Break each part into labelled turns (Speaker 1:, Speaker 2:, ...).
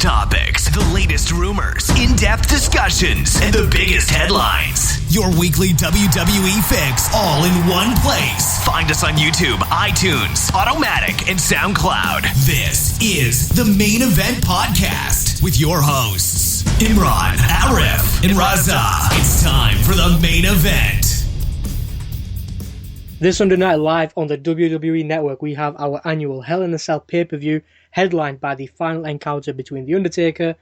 Speaker 1: hottest topics, the latest rumors, in-depth discussions, and the biggest headlines. Your weekly WWE fix all in one place. Find us on YouTube, iTunes, Automatic, and SoundCloud. This is the Main Event Podcast with your hosts, Imran, Arif, and Raza. It's time for the Main Event.
Speaker 2: This Sunday night live on the WWE Network, we have our annual Hell in a Cell pay-per-view headlined by the final encounter between The Undertaker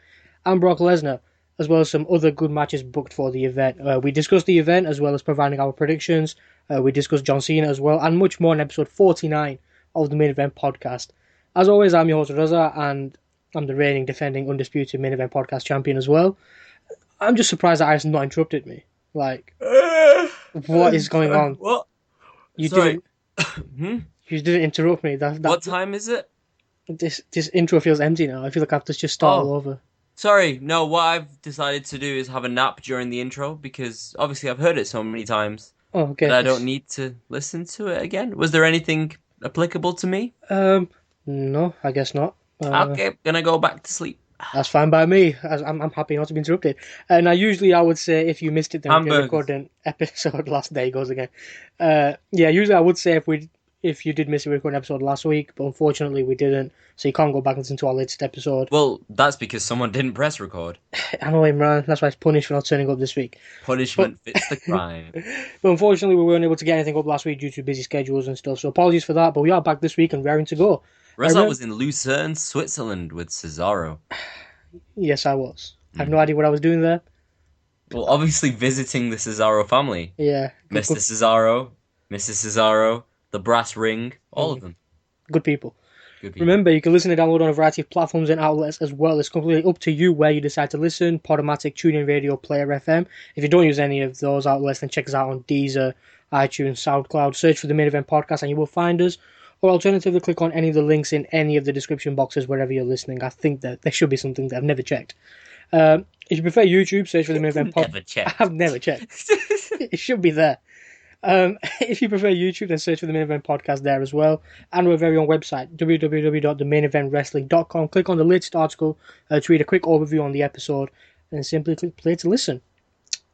Speaker 2: and Brock Lesnar, as well as some other good matches booked for the event. We discussed the event as well as providing our predictions. We discussed John Cena as well, and much more in episode 49 of the Main Event Podcast. As always, I'm your host Raza, and I'm the reigning, defending, undisputed Main Event Podcast champion as well. I'm just surprised that Iris not interrupted me. Like, what is going on?
Speaker 3: What?
Speaker 2: You
Speaker 3: Sorry.
Speaker 2: didn't. You didn't interrupt me.
Speaker 3: What time is it?
Speaker 2: This intro feels empty now. I feel like I have to just start all over.
Speaker 3: Sorry, no, what I've decided to do is have a nap during the intro, because obviously I've heard it so many times that I don't need to listen to it again. Was there anything applicable to me?
Speaker 2: No, I guess not.
Speaker 3: Okay, gonna go back to sleep.
Speaker 2: That's fine by me. I'm happy not to be interrupted. Now, usually I would say if you missed it, then we can record an episode last day. Goes again. Usually I would say if you did miss a record episode last week, but unfortunately we didn't, so you can't go back and listen to our latest episode.
Speaker 3: Well, that's because someone didn't press record.
Speaker 2: I know, Imran. That's why it's punished for not turning up this week.
Speaker 3: Punishment fits the crime.
Speaker 2: But unfortunately we weren't able to get anything up last week due to busy schedules and stuff, so apologies for that, but we are back this week and raring to go.
Speaker 3: Reza was in Lucerne, Switzerland with Cesaro.
Speaker 2: Yes, I was. I have no idea what I was doing there.
Speaker 3: Well, obviously visiting the Cesaro family.
Speaker 2: Yeah.
Speaker 3: Mr. Cesaro, Mrs. Cesaro, the brass ring, all of them.
Speaker 2: Good people. Remember, you can listen and download on a variety of platforms and outlets as well. It's completely up to you where you decide to listen. Podomatic, TuneIn Radio, Player FM. If you don't use any of those outlets, then check us out on Deezer, iTunes, SoundCloud. Search for the Main Event Podcast and you will find us. Or alternatively, click on any of the links in any of the description boxes wherever you're listening. I think that there should be something that I've never checked. If you prefer YouTube, search for the Main Event Podcast. I've never checked. It should be there. If you prefer YouTube, then search for the Main Event Podcast there as well. And our very own website, www.themaineventwrestling.com. Click on the latest article to read a quick overview on the episode and simply click play to listen.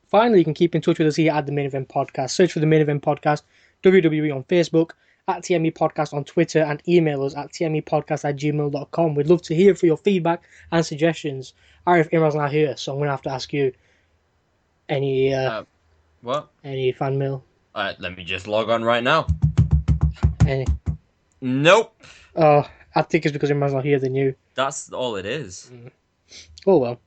Speaker 2: Finally, you can keep in touch with us here at the Main Event Podcast. Search for the Main Event Podcast, WWE on Facebook, at TME Podcast on Twitter, and email us at tmepodcast@gmail.com. We'd love to hear for your feedback and suggestions. Arif, Imran's not here, so I'm going to have to ask you any fan mail.
Speaker 3: Let me just log on right now.
Speaker 2: Any?
Speaker 3: Nope.
Speaker 2: Oh, I think it's because Imran's not here than you.
Speaker 3: That's all it is.
Speaker 2: Oh well.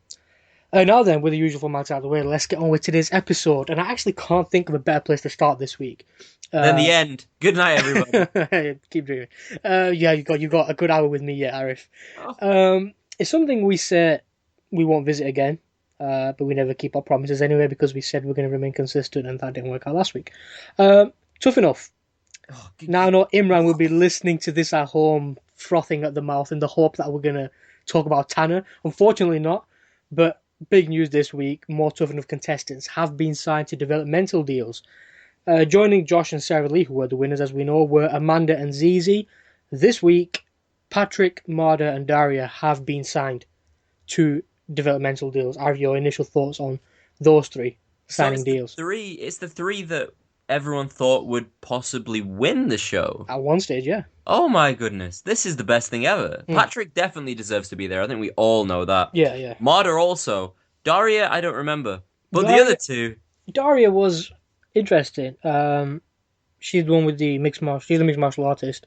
Speaker 2: Now then, with the usual formalities out of the way, let's get on with today's episode. And I actually can't think of a better place to start this week
Speaker 3: than the end. Good night, everyone.
Speaker 2: Keep dreaming. You got a good hour with me yet, Arif. It's something we say we won't visit again, but we never keep our promises anyway because we said we're going to remain consistent, and that didn't work out last week. Tough enough. Now I know Imran will be listening to this at home, frothing at the mouth in the hope that we're going to talk about Tanner. Unfortunately not, but big news this week, more Tough Enough contestants have been signed to developmental deals. Joining Josh and Sarah Lee, who were the winners as we know, were Amanda and Zizi. This week, Patrick, Mada and Daria have been signed to developmental deals. I have your initial thoughts on those three signing deals.
Speaker 3: It's the three that everyone thought would possibly win the show.
Speaker 2: At one stage, yeah.
Speaker 3: Oh my goodness, this is the best thing ever. Patrick definitely deserves to be there. I think we all know that.
Speaker 2: Yeah.
Speaker 3: Mada also. Daria, I don't remember. But the other two...
Speaker 2: Daria was interesting. She's the one with the mixed martial artist.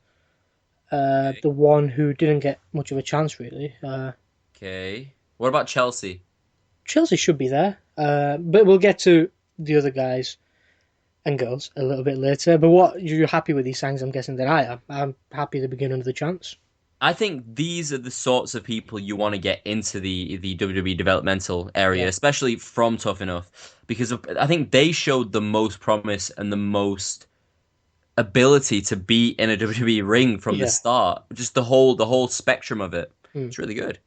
Speaker 2: The one who didn't get much of a chance, really.
Speaker 3: Okay. What about Chelsea?
Speaker 2: Chelsea should be there. But we'll get to the other guys and girls a little bit later. But what, you're happy with these signings? I'm guessing that I am. I'm happy they're beginning of the chance.
Speaker 3: I think these are the sorts of people you want to get into the WWE developmental area, especially from Tough Enough, because I think they showed the most promise and the most ability to be in a WWE ring from the start. Just the whole spectrum of it. It's really good.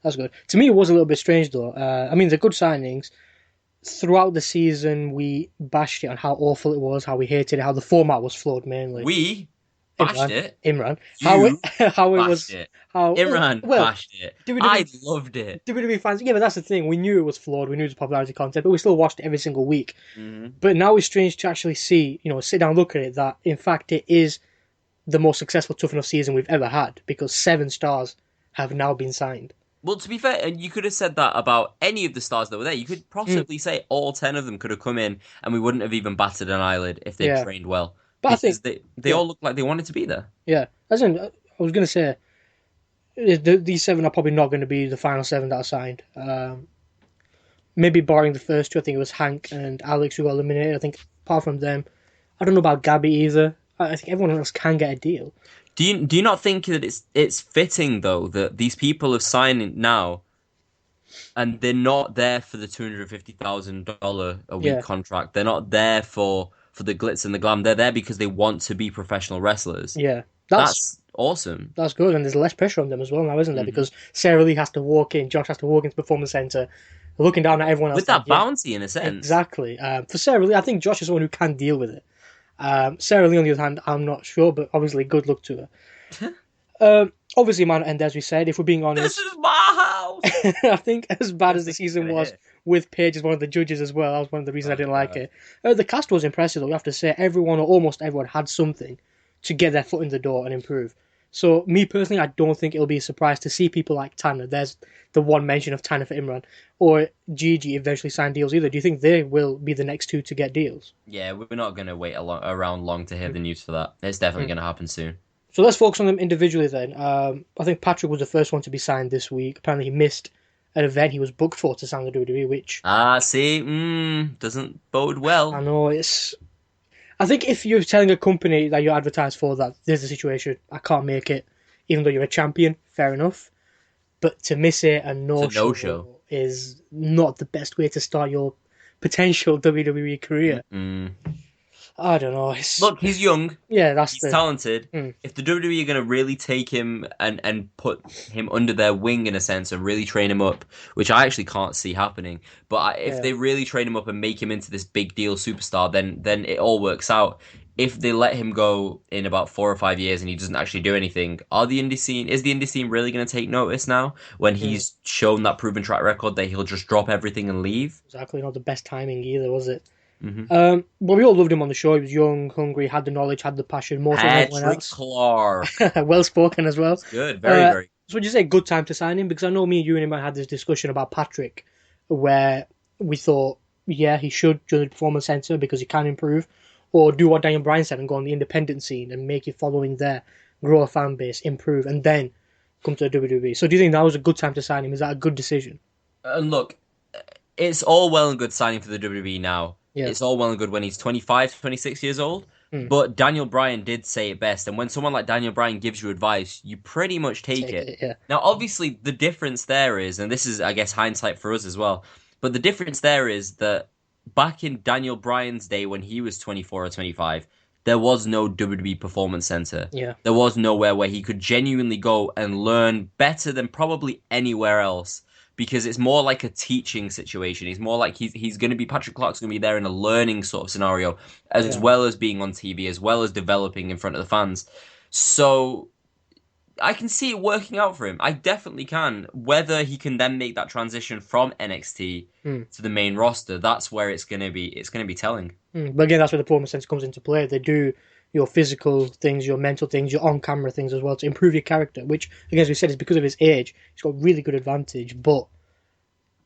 Speaker 2: That's good. To me, it was a little bit strange, though. They're good signings. Throughout the season, we bashed it on how awful it was, how we hated it, how the format was flawed, mainly.
Speaker 3: bashed it.
Speaker 2: Imran.
Speaker 3: You
Speaker 2: How it
Speaker 3: bashed
Speaker 2: was
Speaker 3: it.
Speaker 2: how
Speaker 3: Imran
Speaker 2: well
Speaker 3: bashed it. I
Speaker 2: WWE
Speaker 3: loved it.
Speaker 2: WWE fans. Yeah, but that's the thing. We knew it was flawed. We knew it was popularity content, but we still watched it every single week.
Speaker 3: Hmm.
Speaker 2: But now it's strange to actually see, sit down, and look at it. That in fact it is the most successful Tough Enough season we've ever had because 7 stars have now been signed.
Speaker 3: Well, to be fair, and you could have said that about any of the stars that were there. You could possibly say all 10 of them could have come in, and we wouldn't have even batted an eyelid if they
Speaker 2: Yeah.
Speaker 3: trained well,
Speaker 2: But I think
Speaker 3: because they all looked like they wanted to be there.
Speaker 2: yeah, as in I was going to say these 7 are probably not going to be the final 7 that are signed. Maybe barring the first 2, I think it was Hank and Alex who got eliminated. I think apart from them, I don't know about Gabby either. I think everyone else can get a deal.
Speaker 3: Do you not think that it's fitting though that these people have signed it now, and they're not there for the $250,000 a week contract? They're not there for the glitz and the glam. They're there because they want to be professional wrestlers.
Speaker 2: Yeah,
Speaker 3: That's awesome.
Speaker 2: That's good, and there's less pressure on them as well now, isn't there? Because Sarah Lee has to walk in, Josh has to walk into the Performance Center, looking down at everyone else.
Speaker 3: With that bounty, in a sense.
Speaker 2: Exactly. For Sarah Lee, I think Josh is someone who can deal with it. Sarah Lee, on the other hand, I'm not sure, but obviously, good luck to her. Obviously, Mada and Daria, as we said, if we're being honest...
Speaker 3: This is my house!
Speaker 2: I think as bad as the season was, with Paige as one of the judges as well, that was one of the reasons I didn't like it. The cast was impressive, though, you have to say. Everyone, or almost everyone, had something to get their foot in the door and improve. So, me personally, I don't think it'll be a surprise to see people like Tanner. There's the one mention of Tanner for Imran. Or Gigi eventually sign deals either. Do you think they will be the next 2 to get deals?
Speaker 3: Yeah, we're not going to wait around long to hear the news for that. It's definitely going to happen soon.
Speaker 2: So let's focus on them individually then. I think Patrick was the first one to be signed this week. Apparently he missed an event he was booked for to sign the WWE, which...
Speaker 3: doesn't bode well.
Speaker 2: I know, it's... I think if you're telling a company that you advertise for that there's a situation, I can't make it, even though you're a champion, fair enough. But to miss it and no-show is not the best way to start your potential WWE career. I don't know.
Speaker 3: Look, he's young.
Speaker 2: Yeah,
Speaker 3: he's talented. If the WWE are going to really take him and put him under their wing in a sense and really train him up, which I actually can't see happening, but if they really train him up and make him into this big deal superstar, then it all works out. If they let him go in about 4 or 5 years and he doesn't actually do anything, is the indie scene really going to take notice now when he's shown that proven track record that he'll just drop everything and leave?
Speaker 2: Exactly, not the best timing either, was it? But we all loved him on the show. He was young, hungry, had the knowledge, had the passion, more than everyone else.
Speaker 3: Clark.
Speaker 2: Well spoken as well.
Speaker 3: Good, very.
Speaker 2: So would you say good time to sign him? Because I know me and you and him had this discussion about Patrick, where we thought, yeah, he should join the Performance Center because he can improve, or do what Daniel Bryan said and go on the independent scene and make your following there, grow a fan base, improve, and then come to the WWE. So do you think that was a good time to sign him? Is that a good decision?
Speaker 3: Look, it's all well and good signing for the WWE now. Yeah. It's all well and good when he's 25, 26 years old. But Daniel Bryan did say it best. And when someone like Daniel Bryan gives you advice, you pretty much take it.
Speaker 2: Yeah.
Speaker 3: Now, obviously, the difference there is, and this is, I guess, hindsight for us as well, but the difference there is that back in Daniel Bryan's day when he was 24 or 25, there was no WWE Performance Center.
Speaker 2: Yeah.
Speaker 3: There was nowhere where he could genuinely go and learn better than probably anywhere else. Because it's more like a teaching situation. He's more like he's going to be, Patrick Clark's going to be there in a learning sort of scenario, as well as being on TV, as well as developing in front of the fans. So I can see it working out for him. I definitely can. Whether he can then make that transition from NXT to the main roster, that's where it's going to be. It's going to be telling.
Speaker 2: But again, that's where the Performance Center comes into play. They do your physical things, your mental things, your on-camera things as well to improve your character, which, again, as we said, is because of his age. He's got really good advantage, but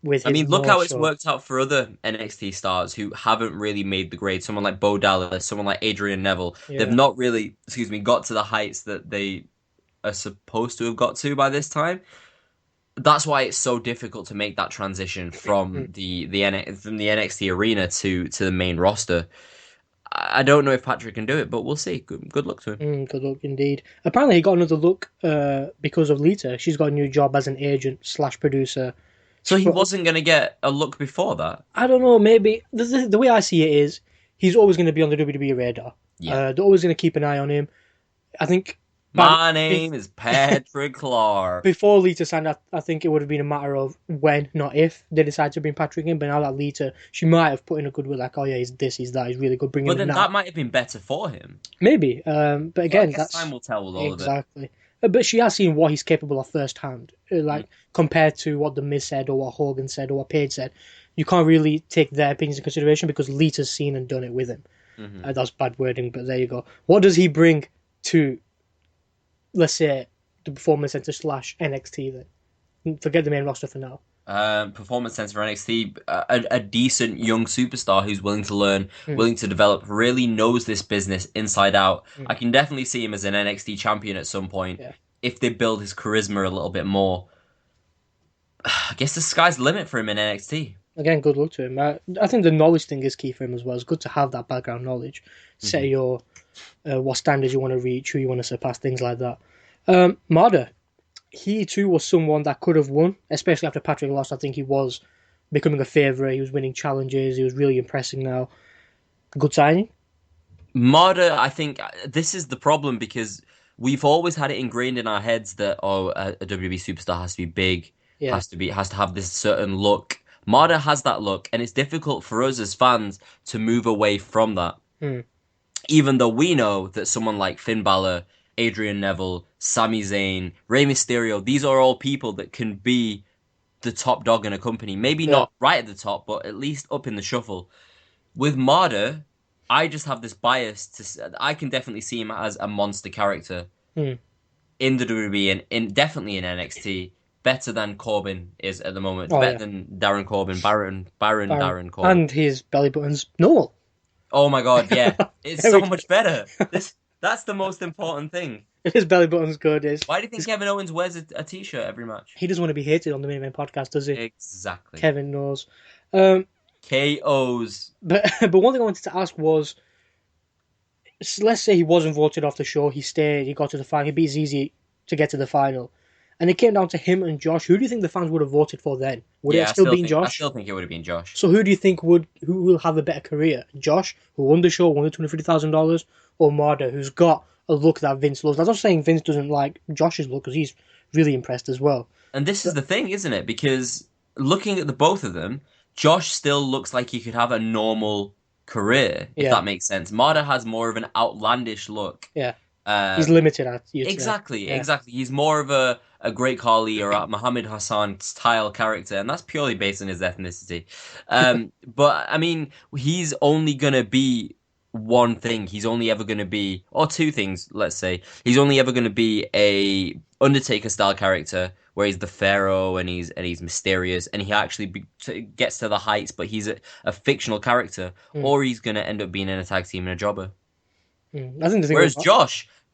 Speaker 2: with
Speaker 3: look how it's worked out for other NXT stars who haven't really made the grade. Someone like Bo Dallas, someone like Adrian Neville. Yeah. They've not really, got to the heights that they are supposed to have got to by this time. That's why it's so difficult to make that transition from the NXT arena to the main roster. I don't know if Patrick can do it, but we'll see. Good luck to him.
Speaker 2: Good luck indeed. Apparently he got another look because of Lita. She's got a new job as an agent / producer.
Speaker 3: So he wasn't going to get a look before that?
Speaker 2: I don't know, maybe. The way I see it is, he's always going to be on the WWE radar.
Speaker 3: Yeah.
Speaker 2: They're always going to keep an eye on him. I think
Speaker 3: My name is Patrick Clark.
Speaker 2: Before Lita signed, I think it would have been a matter of when, not if, they decide to bring Patrick in. But now that Lita, she might have put in a good word, like, oh yeah, he's this, he's that, he's really good, bring him
Speaker 3: But
Speaker 2: in
Speaker 3: then
Speaker 2: now.
Speaker 3: that might have been better for him.
Speaker 2: Maybe, but again,
Speaker 3: I guess
Speaker 2: that's
Speaker 3: time will tell with all of it.
Speaker 2: exactly. But she has seen what he's capable of firsthand, compared to what the Miz said or what Hogan said or what Paige said. You can't really take their opinions in consideration because Lita's seen and done it with him. That's bad wording, but there you go. What does he bring to, let's say, the Performance Center / NXT then? Forget the main roster for now.
Speaker 3: Performance Center for NXT, a decent young superstar who's willing to learn, willing to develop, really knows this business inside out. I can definitely see him as an NXT champion at some point if they build his charisma a little bit more. I guess the sky's the limit for him in NXT.
Speaker 2: Again, good luck to him. I think the knowledge thing is key for him as well. It's good to have that background knowledge. Set your what standards you want to reach, who you want to surpass, things like that. Mada, he too was someone that could have won, especially after Patrick lost. I think he was becoming a favourite. He was winning challenges. He was really impressing now. Good signing.
Speaker 3: Mada, I think this is the problem because we've always had it ingrained in our heads that a WWE superstar has to be big, has to have this certain look. Mada has that look, and it's difficult for us as fans to move away from that. Even though we know that someone like Finn Balor, Adrian Neville, Sami Zayn, Rey Mysterio, these are all people that can be the top dog in a company. Maybe not right at the top, but at least up in the shuffle. With Mada, I just have this bias I can definitely see him as a monster character in the WWE and definitely in NXT. Better than Corbin is at the moment. Better than Darren Corbin, Baron Darren Corbin.
Speaker 2: And his belly button's Noel.
Speaker 3: Oh my god, yeah. It's so much better. That's the most important thing.
Speaker 2: His belly button's good.
Speaker 3: Why do you think Kevin Owens wears a t-shirt every match?
Speaker 2: He doesn't want to be hated on the main event podcast, does he?
Speaker 3: Exactly.
Speaker 2: Kevin knows.
Speaker 3: KOs.
Speaker 2: But one thing I wanted to ask was, let's say he wasn't voted off the show, he stayed, he got to the final, he beat ZZ to get to the final, and it came down to him and Josh. Who do you think the fans would have voted for then? Would it have still been Josh?
Speaker 3: I still think it would have been Josh.
Speaker 2: So who do you think who will have a better career? Josh, who won the show, won the $250,000, or Mada, who's got a look that Vince loves? I'm not saying Vince doesn't like Josh's look, because he's really impressed as well.
Speaker 3: And this is the thing, isn't it? Because looking at the both of them, Josh still looks like he could have a normal career, if that makes sense. Mada has more of an outlandish look.
Speaker 2: Yeah. He's limited at
Speaker 3: exactly. He's more of a Great Khali or a Muhammad Hassan style character, and that's purely based on his ethnicity. But I mean, he's only gonna be one thing. He's only ever gonna be, or two things. Let's say he's only ever gonna be a Undertaker style character, where he's the Pharaoh and he's mysterious and he actually gets to the heights, but he's a fictional character, or he's gonna end up being in a tag team and a jobber.
Speaker 2: I think
Speaker 3: whereas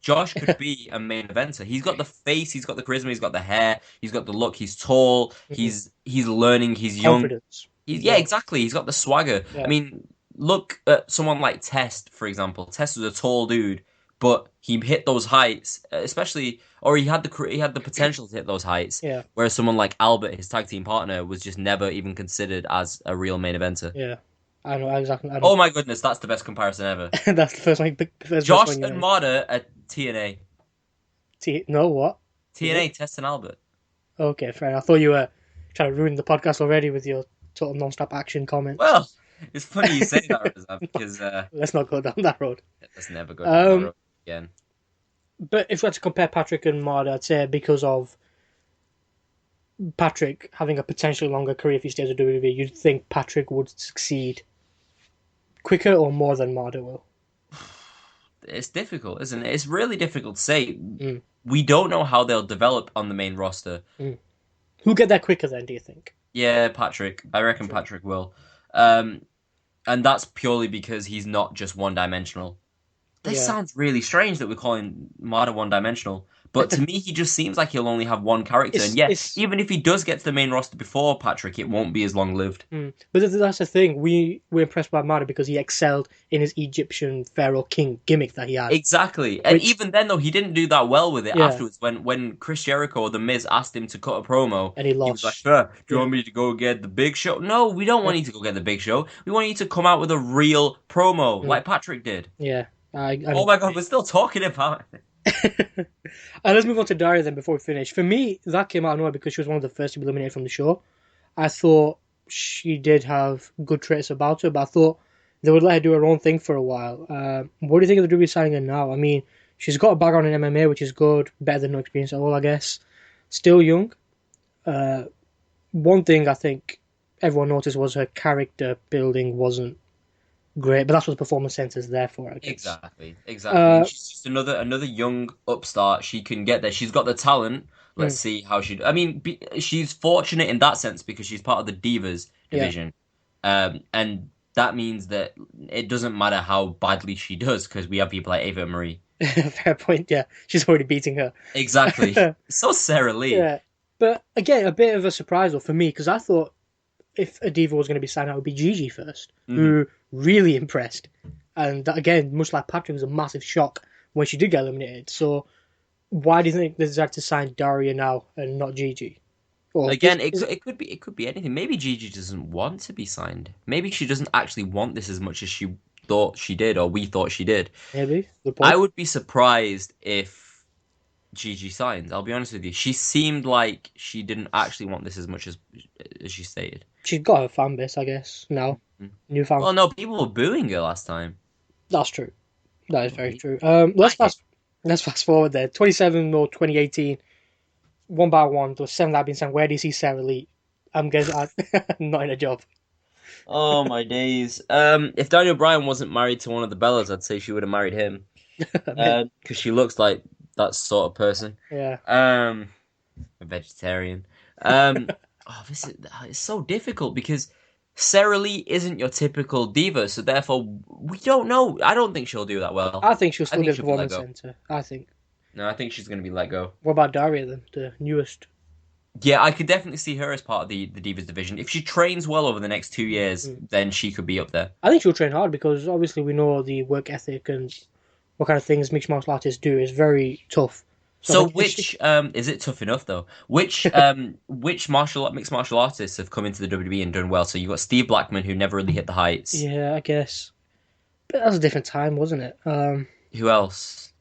Speaker 3: Josh could be a main eventer. He's got the face, he's got the charisma, he's got the hair, he's got the look, he's tall, he's learning, he's young.
Speaker 2: Confidence.
Speaker 3: Exactly. He's got the swagger. Yeah. I mean, look at someone like Test, for example. Test was a tall dude, but he hit those heights, especially, or he had the potential to hit those heights.
Speaker 2: Yeah.
Speaker 3: Whereas someone like Albert, his tag team partner, was just never even considered as a real main eventer.
Speaker 2: Yeah. I know exactly.
Speaker 3: Oh my goodness, that's the best comparison ever.
Speaker 2: That's the first one.
Speaker 3: Josh and Mada at TNA.
Speaker 2: No, what?
Speaker 3: TNA, Test and Albert.
Speaker 2: Okay, fair. I thought you were trying to ruin the podcast already with your total non-stop action comments.
Speaker 3: Well, it's funny you say that, Razab, because...
Speaker 2: let's not go down that road.
Speaker 3: Let's never go down that road again.
Speaker 2: But if we had to compare Patrick and Mada, I'd say because of Patrick having a potentially longer career if he stays at WWE, you'd think Patrick would succeed quicker or more than Mada will.
Speaker 3: It's difficult, isn't it? It's really difficult to say. We don't know how they'll develop on the main roster.
Speaker 2: Who'll get there quicker then, do you think?
Speaker 3: Yeah, Patrick. I reckon Patrick will. And that's purely because he's not just one-dimensional. This sounds really strange that we're calling Mada one-dimensional. But to me, he just seems like he'll only have one character. And even if he does get to the main roster before Patrick, it won't be as long-lived.
Speaker 2: But that's the thing. We were impressed by Mada because he excelled in his Egyptian Pharaoh King gimmick that he had.
Speaker 3: Exactly. And even then, though, he didn't do that well with it afterwards. When Chris Jericho or The Miz asked him to cut a promo,
Speaker 2: and he lost.
Speaker 3: He was like, do you want me to go get the Big Show? No, we don't want you to go get the Big Show. We want you to come out with a real promo, like Patrick did.
Speaker 2: Yeah.
Speaker 3: Oh my god, we're still talking about it.
Speaker 2: Let's move on to Daria then before we finish. For me, that came out of nowhere because she was one of the first to be eliminated from the show. I thought she did have good traits about her, but I thought they would let her do her own thing for a while. What do you think of the WWE signing her now? I mean, she's got a background in MMA, which is good, better than no experience at all, I guess. Still young. One thing I think everyone noticed was her character building wasn't great, but that's what the performance center's there for, I guess.
Speaker 3: Exactly. She's just another young upstart. She can get there. She's got the talent. Let's
Speaker 2: Mm.
Speaker 3: see how she. I mean, she's fortunate in that sense because she's part of the Divas
Speaker 2: Yeah.
Speaker 3: division, and that means that it doesn't matter how badly she does because we have people like Ava Marie.
Speaker 2: Fair point, yeah. She's already beating her.
Speaker 3: Exactly. So Sarah Lee.
Speaker 2: Yeah. But again, a bit of a surprise though for me, because I thought if a diva was going to be signed out, it would be Gigi first, who really impressed. And that, again, much like Patrick, was a massive shock when she did get eliminated. So why do you think they decided to sign Daria now and not Gigi? Or
Speaker 3: Again,
Speaker 2: is
Speaker 3: it could be anything. Maybe Gigi doesn't want to be signed. Maybe she doesn't actually want this as much as she thought she did, or we thought she did.
Speaker 2: maybe the
Speaker 3: I
Speaker 2: point?
Speaker 3: would be surprised if Gigi signs. I'll be honest with you. She seemed like she didn't actually want this as much as she stated.
Speaker 2: She's got her fan base, I guess, now. New fans.
Speaker 3: Well, no, people were booing her last time.
Speaker 2: That's true. That is very true.
Speaker 3: Like
Speaker 2: Let's fast forward there. 27 or 2018, one by one, there was seven that have been signed. Where do you see Sarah Lee? I'm guessing not in a job.
Speaker 3: Oh my days. If Daniel Bryan wasn't married to one of the Bellas, I'd say she would have married him. Because she looks like that sort of person.
Speaker 2: Yeah.
Speaker 3: A vegetarian. It's so difficult because Sarah Lee isn't your typical diva, so therefore we don't know. I don't think she'll do that well.
Speaker 2: I think she'll
Speaker 3: I
Speaker 2: still
Speaker 3: think
Speaker 2: be at the
Speaker 3: she'll be let
Speaker 2: performance
Speaker 3: go.
Speaker 2: center. I think.
Speaker 3: No, I think she's going to be let go.
Speaker 2: What about Daria then, the newest?
Speaker 3: Yeah, I could definitely see her as part of the Divas division. If she trains well over the next 2 years, then she could be up there.
Speaker 2: I think she'll train hard because obviously we know the work ethic and what kind of things mixed martial artists do is very tough.
Speaker 3: So
Speaker 2: I think
Speaker 3: which is it tough enough though? Which mixed martial artists have come into the WWE and done well? So you've got Steve Blackman who never really hit the heights.
Speaker 2: Yeah, I guess. But that was a different time, wasn't it?
Speaker 3: Who else?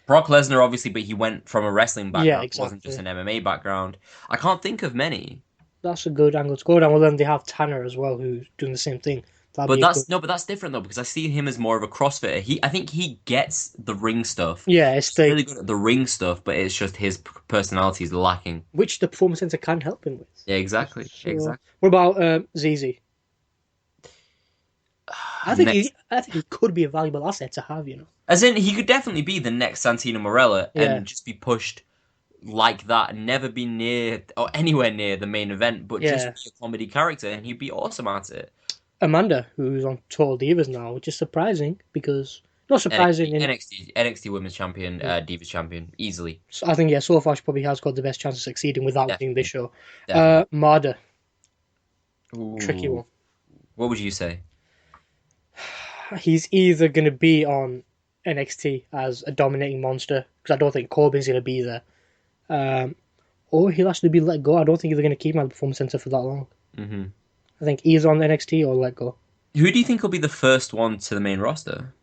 Speaker 3: Brock Lesnar, obviously, but he went from a wrestling background.
Speaker 2: Yeah,
Speaker 3: It wasn't
Speaker 2: exactly.
Speaker 3: just an MMA background. I can't think of many.
Speaker 2: That's a good angle to go down. Well, then they have Tanner as well, who's doing the same thing. That'd
Speaker 3: But
Speaker 2: be a good.
Speaker 3: but that's different though because I see him as more of a CrossFitter. I think he gets the ring stuff.
Speaker 2: Yeah, it's
Speaker 3: He's really good at the ring stuff, but it's just his personality is lacking.
Speaker 2: which the performance center can help him with.
Speaker 3: Yeah, exactly.
Speaker 2: So,
Speaker 3: Exactly.
Speaker 2: what about ZZ? I think he could be a valuable asset to have.
Speaker 3: As in, he could definitely be the next Santino Morella
Speaker 2: Yeah.
Speaker 3: and just be pushed like that and never be near or anywhere near the main event, but
Speaker 2: Yeah.
Speaker 3: just be a comedy character and he'd be awesome at it.
Speaker 2: Amanda, who's on Total Divas now, which is surprising because not surprising.
Speaker 3: NXT Women's Champion, Divas Champion, easily.
Speaker 2: I think so far she probably has got the best chance of succeeding without winning this show.
Speaker 3: Definitely.
Speaker 2: Mada,
Speaker 3: Ooh.
Speaker 2: tricky one.
Speaker 3: What would you say?
Speaker 2: He's either going to be on NXT as a dominating monster because I don't think Corbin's going to be there, or he'll actually be let go. I don't think they're going to keep him at the Performance Center for that long.
Speaker 3: Mm-hmm.
Speaker 2: I think either on NXT or let go.
Speaker 3: Who do you think will be the first one to the main roster?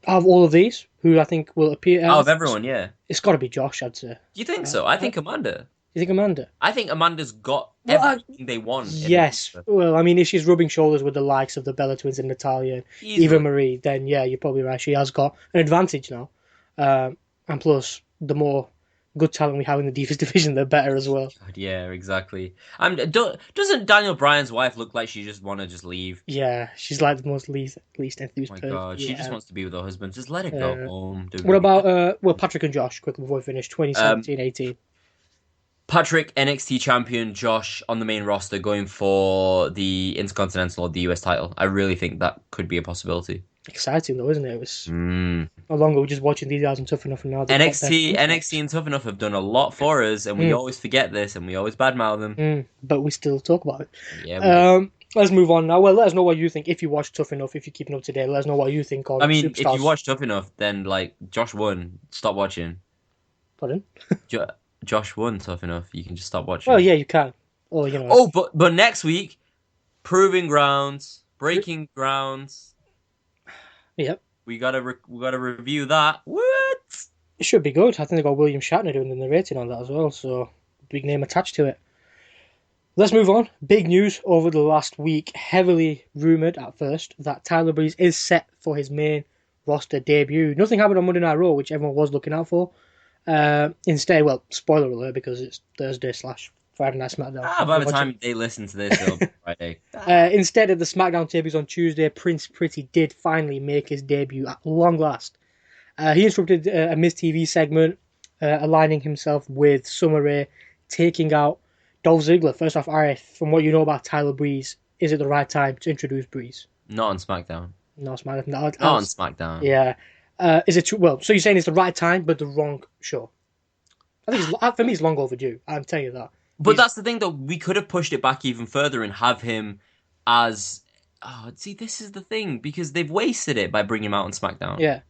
Speaker 2: Out of all of these, who I think will appear,
Speaker 3: Out of everyone, yeah.
Speaker 2: it's got to be Josh. I'd say.
Speaker 3: Do you think so? I think Amanda.
Speaker 2: You think Amanda?
Speaker 3: I think Amanda's got
Speaker 2: Well,
Speaker 3: everything they want. in
Speaker 2: Yes.
Speaker 3: the roster.
Speaker 2: Well, I mean, if she's rubbing shoulders with the likes of the Bella Twins and Natalia and
Speaker 3: Easily.
Speaker 2: Eva Marie, then yeah, you're probably right. She has got an advantage now. And plus, the more good talent we have in the Divas division, the better as well.
Speaker 3: God, yeah, exactly. Doesn't Daniel Bryan's wife look like she just want to just leave?
Speaker 2: Yeah, she's like the most least enthused
Speaker 3: Oh my
Speaker 2: person.
Speaker 3: God, she
Speaker 2: Yeah.
Speaker 3: just wants to be with her husband. Just let her go home.
Speaker 2: What about Patrick and Josh? Quickly before we finish, 2017-18.
Speaker 3: Patrick, NXT champion, Josh on the main roster going for the Intercontinental or the US title? I really think that could be a possibility.
Speaker 2: Exciting though, isn't it? It was no longer we're just watching these guys on Tough Enough, and now they've got their
Speaker 3: NXT and Tough Enough have done a lot for us, and we always forget this, and we always badmouth them.
Speaker 2: but we still talk about it.
Speaker 3: Yeah.
Speaker 2: Let's move on now. Well, let us know what you think. If you watch Tough Enough, if you're keeping up to date, let us know what you think of
Speaker 3: I mean,
Speaker 2: Superstars.
Speaker 3: if you watch Tough Enough, then like Josh won. Stop watching.
Speaker 2: Pardon?
Speaker 3: Josh won Tough Enough. You can just stop watching.
Speaker 2: Well, yeah, you can. Or
Speaker 3: Oh, but next week, Proving Grounds, Breaking Grounds.
Speaker 2: Yep.
Speaker 3: We gotta review that. What?
Speaker 2: It should be good. I think they got William Shatner doing the narrating on that as well, so big name attached to it. Let's move on. Big news over the last week, heavily rumoured at first, that Tyler Breeze is set for his main roster debut. Nothing happened on Monday Night Raw, which everyone was looking out for. Instead, well, spoiler alert, because it's Thursday/Friday Night SmackDown.
Speaker 3: By the time they listen to this, it'll be Friday.
Speaker 2: Instead of the SmackDown debuts on Tuesday, Prince Pretty did finally make his debut at long last. He interrupted a Miz TV segment, aligning himself with Summer Rae, taking out Dolph Ziggler. First off, Arif, from what you know about Tyler Breeze, is it the right time to introduce Breeze?
Speaker 3: Not on SmackDown.
Speaker 2: No, SmackDown.
Speaker 3: Not on SmackDown.
Speaker 2: Yeah. Is it too well? So you're saying it's the right time, but the wrong show? I think for me, it's long overdue. I'm telling you that.
Speaker 3: But that's the thing, though. We could have pushed it back even further and have him as. Oh, see, this is the thing because they've wasted it by bringing him out on SmackDown.
Speaker 2: Yeah.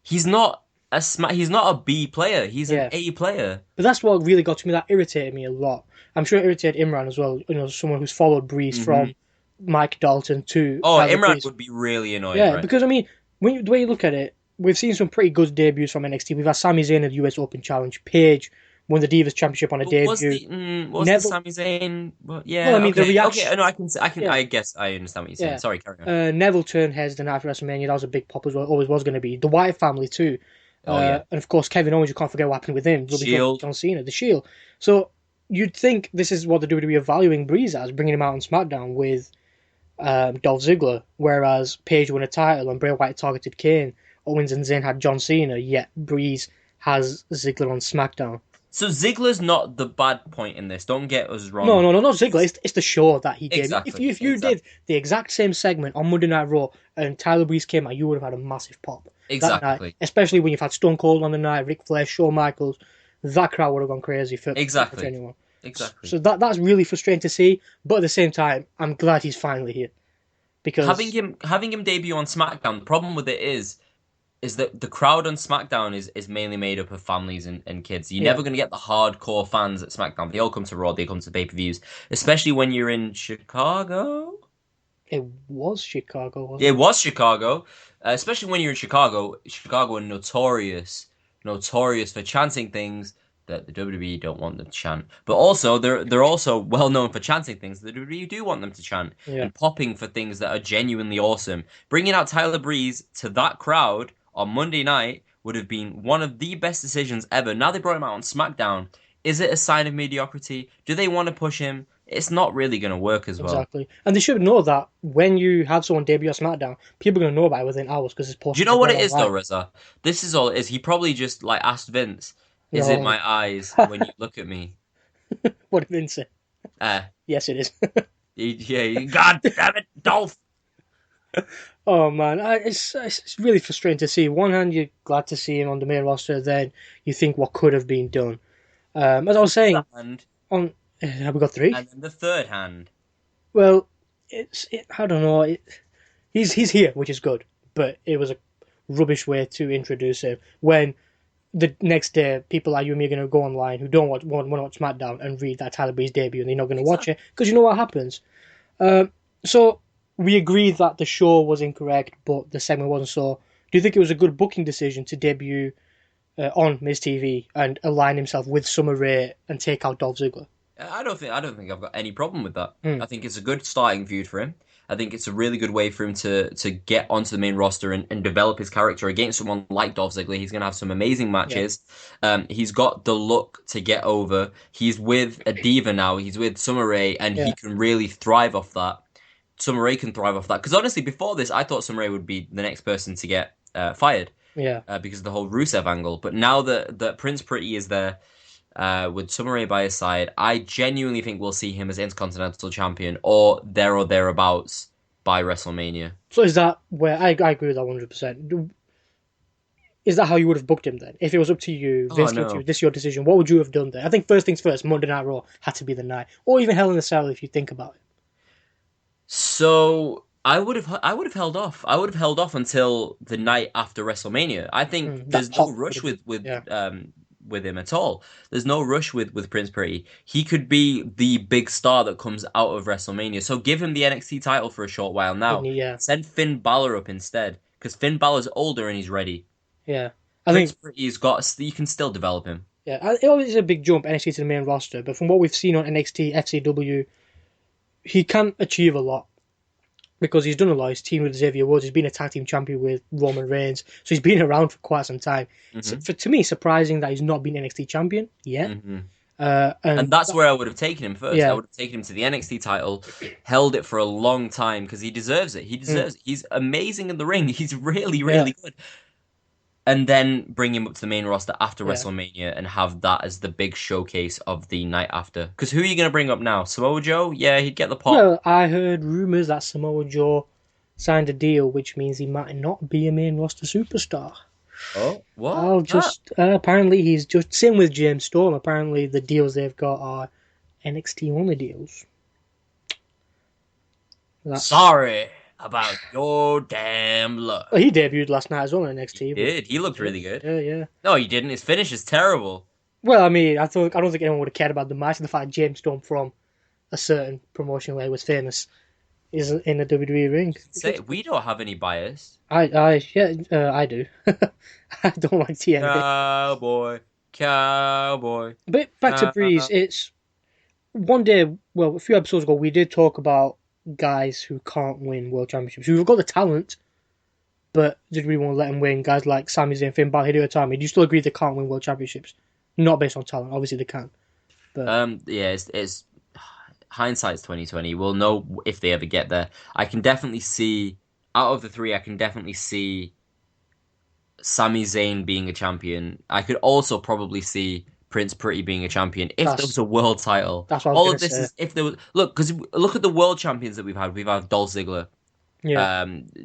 Speaker 3: He's not a B player. He's an A player.
Speaker 2: But that's what really got to me. That irritated me a lot. I'm sure it irritated Imran as well. You know, someone who's followed Breeze from Mike Dalton to.
Speaker 3: Oh,
Speaker 2: Tyler
Speaker 3: Imran
Speaker 2: Breeze.
Speaker 3: would be really annoyed.
Speaker 2: Yeah,
Speaker 3: right?
Speaker 2: because I mean, the way you look at it, we've seen some pretty good debuts from NXT. We've had Sami Zayn at the US Open Challenge. Paige won the Divas Championship on a debut.
Speaker 3: Was the Sami Zayn? Well, yeah.
Speaker 2: Well, I mean,
Speaker 3: okay.
Speaker 2: the reaction.
Speaker 3: Okay, no, I can. I guess I understand what you're saying.
Speaker 2: Yeah.
Speaker 3: Sorry, carry on.
Speaker 2: Neville turned heads the night after WrestleMania. That was a big pop as well. Always was going to be. The Wyatt family too. And of course, Kevin Owens. You can't forget what happened with him.
Speaker 3: Shield.
Speaker 2: John Cena, the Shield. So you'd think this is what the WWE are valuing Breeze as, bringing him out on SmackDown with Dolph Ziggler, whereas Paige won a title and Bray Wyatt targeted Kane. Owens and Zayn had John Cena, yet Breeze has Ziggler on SmackDown.
Speaker 3: So Ziggler's not the bad point in this. Don't get us wrong.
Speaker 2: No, not Ziggler. It's the show that he did.
Speaker 3: Exactly.
Speaker 2: If you did the exact same segment on Monday Night Raw and Tyler Breeze came out, you would have had a massive pop.
Speaker 3: Exactly.
Speaker 2: That night, especially when you've had Stone Cold on the night, Ric Flair, Shawn Michaels. That crowd would have gone crazy for anyone.
Speaker 3: Exactly.
Speaker 2: So that's really frustrating to see. But at the same time, I'm glad he's finally here. Because
Speaker 3: having him debut on SmackDown, the problem with it is that the crowd on SmackDown is mainly made up of families and kids. You're never going to get the hardcore fans at SmackDown. They all come to Raw, they come to pay-per-views, especially when you're in Chicago.
Speaker 2: It was Chicago, wasn't
Speaker 3: it? It was Chicago, especially when you're in Chicago. Chicago are notorious for chanting things that the WWE don't want them to chant. But also, they're also well known for chanting things that the WWE do want them to chant and popping for things that are genuinely awesome. Bringing out Tyler Breeze to that crowd on Monday night would have been one of the best decisions ever. Now they brought him out on SmackDown. Is it a sign of mediocrity? Do they want to push him? It's not really going to work as well.
Speaker 2: Exactly. And they should know that when you have someone debut on SmackDown, people are going to know about it within hours because it's posted.
Speaker 3: Do you know what it is though, Reza? This is all it is. He probably just asked Vince, is it my eyes when you look at me?
Speaker 2: What did Vince say? Yes, it is.
Speaker 3: God damn it, Dolph!
Speaker 2: Oh man, it's really frustrating to see. One hand, you're glad to see him on the main roster, then you think what could have been done. As I was saying, have we got three?
Speaker 3: And then the third hand.
Speaker 2: Well, I don't know. He's here, which is good, but it was a rubbish way to introduce him. When the next day, people like you and me are going to go online who don't want to watch SmackDown and read that Tyler Breeze debut, and they're not going to watch it because you know what happens. So we agreed that the show was incorrect, but the segment wasn't. So, do you think it was a good booking decision to debut on Miz TV and align himself with Summer Rae and take out Dolph Ziggler?
Speaker 3: I don't think I've got any problem with that. I think it's a good starting feud for him. I think it's a really good way for him to get onto the main roster and develop his character against someone like Dolph Ziggler. He's going to have some amazing matches. Yeah. He's got the look to get over. He's with a diva now. He's with Summer Rae, and he can really thrive off that. Summer Rae can thrive off that. Because honestly, before this, I thought Summer Rae would be the next person to get fired.
Speaker 2: Yeah.
Speaker 3: Because of the whole Rusev angle. But now that Prince Pretty is there, with Summer Rae by his side, I genuinely think we'll see him as Intercontinental Champion or thereabouts by WrestleMania.
Speaker 2: So is that where I agree with that 100%? Is that how you would have booked him then? If it was up to you, Vince, this is your decision. What would you have done there? I think first things first, Monday Night Raw had to be the night, or even Hell in a Cell if you think about it.
Speaker 3: So I would have held off. I would have held off until the night after WrestleMania. I think there's no rush with him at all. There's no rush with Prince Pretty. He could be the big star that comes out of WrestleMania. So give him the NXT title for a short while now.
Speaker 2: Yeah.
Speaker 3: Send Finn Balor up instead, because Finn Balor's older and he's ready.
Speaker 2: Yeah. I
Speaker 3: Prince
Speaker 2: think
Speaker 3: Pretty's got. You can still develop him.
Speaker 2: it always is a big jump NXT to the main roster, but from what we've seen on NXT FCW, he can achieve a lot because he's done a lot. He's teamed with Xavier Woods. He's been a tag team champion with Roman Reigns, so he's been around for quite some time.
Speaker 3: Mm-hmm.
Speaker 2: To me, it's surprising that he's not been NXT champion yet.
Speaker 3: Mm-hmm.
Speaker 2: And
Speaker 3: that's where I would have taken him first.
Speaker 2: Yeah.
Speaker 3: I would have taken him to the NXT title, held it for a long time because he deserves it. He deserves it. He's amazing in the ring. He's really, really good. And then bring him up to the main roster after WrestleMania and have that as the big showcase of the night after. Because who are you going to bring up now? Samoa Joe? Yeah, he'd get the pop.
Speaker 2: Well, I heard rumours that Samoa Joe signed a deal, which means he might not be a main roster superstar.
Speaker 3: Oh, what?
Speaker 2: Apparently he's just same with James Storm. Apparently the deals they've got are NXT only deals.
Speaker 3: Sorry about your damn luck.
Speaker 2: Well, he debuted last night as well on NXT.
Speaker 3: He did. He looked really good.
Speaker 2: Yeah.
Speaker 3: No, he didn't. His finish is terrible.
Speaker 2: Well, I mean, I don't think anyone would have cared about the match. The fact James Storm from a certain promotion where he was famous is in a WWE ring.
Speaker 3: We don't have any bias.
Speaker 2: I do. I don't like TNA.
Speaker 3: Cowboy.
Speaker 2: But back to Breeze, it's one day. Well, a few episodes ago, we did talk about guys who can't win world championships. Who've got the talent, but did we want to let them win? Guys like Sami Zayn, Finn Balor, Hideo Itami. Do you still agree they can't win world championships? Not based on talent. Obviously, they can. But
Speaker 3: it's hindsight's 2020. We'll know if they ever get there. I can definitely see out of the three. I can definitely see Sami Zayn being a champion. I could also probably see Prince Pretty being a champion if there was a world title.
Speaker 2: That's what
Speaker 3: all of this is if there was. Look at the world champions that we've had. We've had Dolph Ziggler,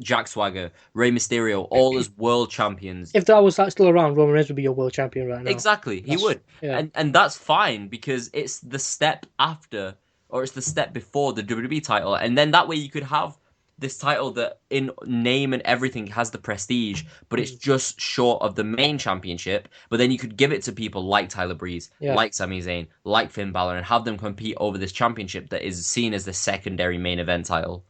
Speaker 3: Jack Swagger, Rey Mysterio, all as world champions.
Speaker 2: If that was still around, Roman Reigns would be your world champion right now.
Speaker 3: Exactly, he would, and that's fine because it's the step after, or it's the step before the WWE title, and then that way you could have this title that in name and everything has the prestige, but it's just short of the main championship. But then you could give it to people like Tyler Breeze, like Sami Zayn, like Finn Balor, and have them compete over this championship that is seen as the secondary main event title.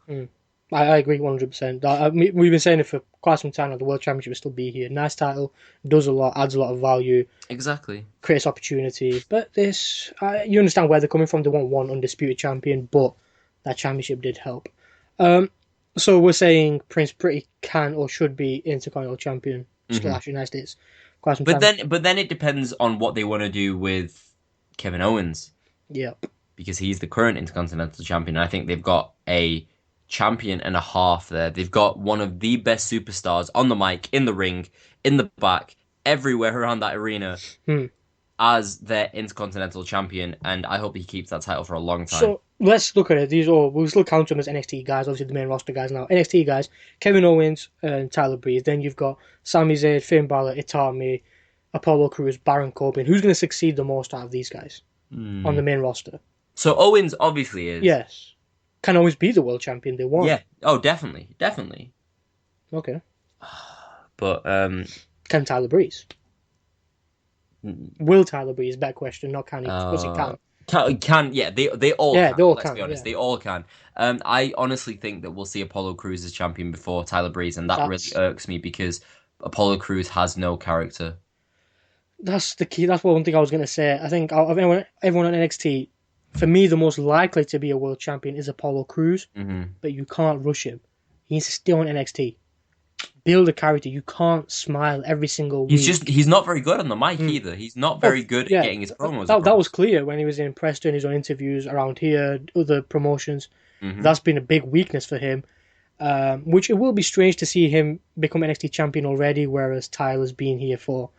Speaker 2: I agree 100%. We've been saying it for quite some time now. The world championship will still be here. Nice title, does a lot, adds a lot of value.
Speaker 3: Exactly.
Speaker 2: Creates opportunity. But this, you understand where they're coming from. They want one undisputed champion, but that championship did help. So we're saying Prince Pretty can or should be Intercontinental Champion / United States. Quite some time.
Speaker 3: But then it depends on what they want to do with Kevin Owens.
Speaker 2: Yep.
Speaker 3: Because he's the current Intercontinental Champion. And I think they've got a champion and a half there. They've got one of the best superstars on the mic, in the ring, in the back, everywhere around that arena as their Intercontinental Champion. And I hope he keeps that title for a long time.
Speaker 2: So let's look at it. We'll still count them as NXT guys, obviously the main roster guys now. NXT guys, Kevin Owens and Tyler Breeze. Then you've got Sami Zayn, Finn Balor, Itami, Apollo Crews, Baron Corbin. Who's going to succeed the most out of these guys on the main roster?
Speaker 3: So Owens obviously is.
Speaker 2: Yes. Can Owens be the world champion they want?
Speaker 3: Yeah. Oh, definitely.
Speaker 2: Okay.
Speaker 3: But
Speaker 2: can Tyler Breeze? Will Tyler Breeze? Better question. Not can he? Because he can.
Speaker 3: They all can.
Speaker 2: They all
Speaker 3: let's
Speaker 2: can,
Speaker 3: be honest,
Speaker 2: yeah.
Speaker 3: they all can. I honestly think that we'll see Apollo Crews as champion before Tyler Breeze, and that really irks me because Apollo Crews has no character.
Speaker 2: That's the key. That's one thing I was going to say. I think out of everyone on NXT, for me, the most likely to be a world champion is Apollo Crews, but you can't rush him. He needs to stay on NXT. Build a character. You can't smile every single week.
Speaker 3: He's not very good on the mic either. He's not very good at getting his promos.
Speaker 2: That was clear when he was in Preston, his own interviews around here, other promotions. That's been a big weakness for him. Which it will be strange to see him become NXT champion already, whereas Tyler's been here for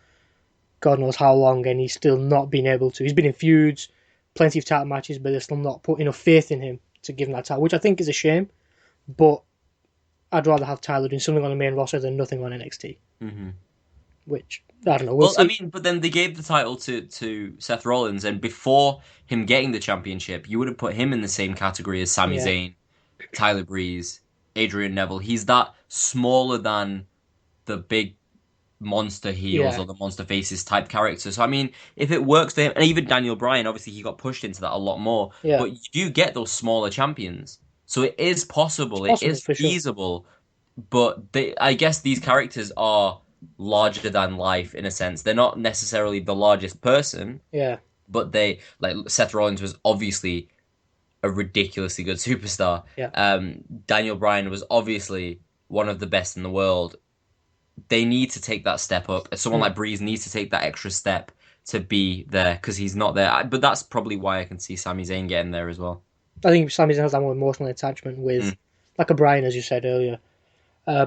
Speaker 2: God knows how long, and he's still not been able to. He's been in feuds, plenty of title matches, but they're still not put enough faith in him to give him that title, which I think is a shame. But I'd rather have Tyler doing something on the main roster than nothing on NXT. Which, I don't know. We'll see.
Speaker 3: I mean, but then they gave the title to Seth Rollins, and before him getting the championship, you would have put him in the same category as Sami Zayn, Tyler Breeze, Adrian Neville. He's that smaller than the big monster heels or the monster faces type character. So, I mean, if it works for him, and even Daniel Bryan, obviously he got pushed into that a lot more, but you do get those smaller champions. So it is possible, it is feasible, but I guess these characters are larger than life in a sense. They're not necessarily the largest person,
Speaker 2: Yeah.
Speaker 3: but they like Seth Rollins was obviously a ridiculously good superstar.
Speaker 2: Yeah.
Speaker 3: Daniel Bryan was obviously one of the best in the world. They need to take that step up. Someone like Breeze needs to take that extra step to be there because he's not there. But that's probably why I can see Sami Zayn getting there as well.
Speaker 2: I think Sami Zayn has that more emotional attachment with, like a Brian, as you said earlier.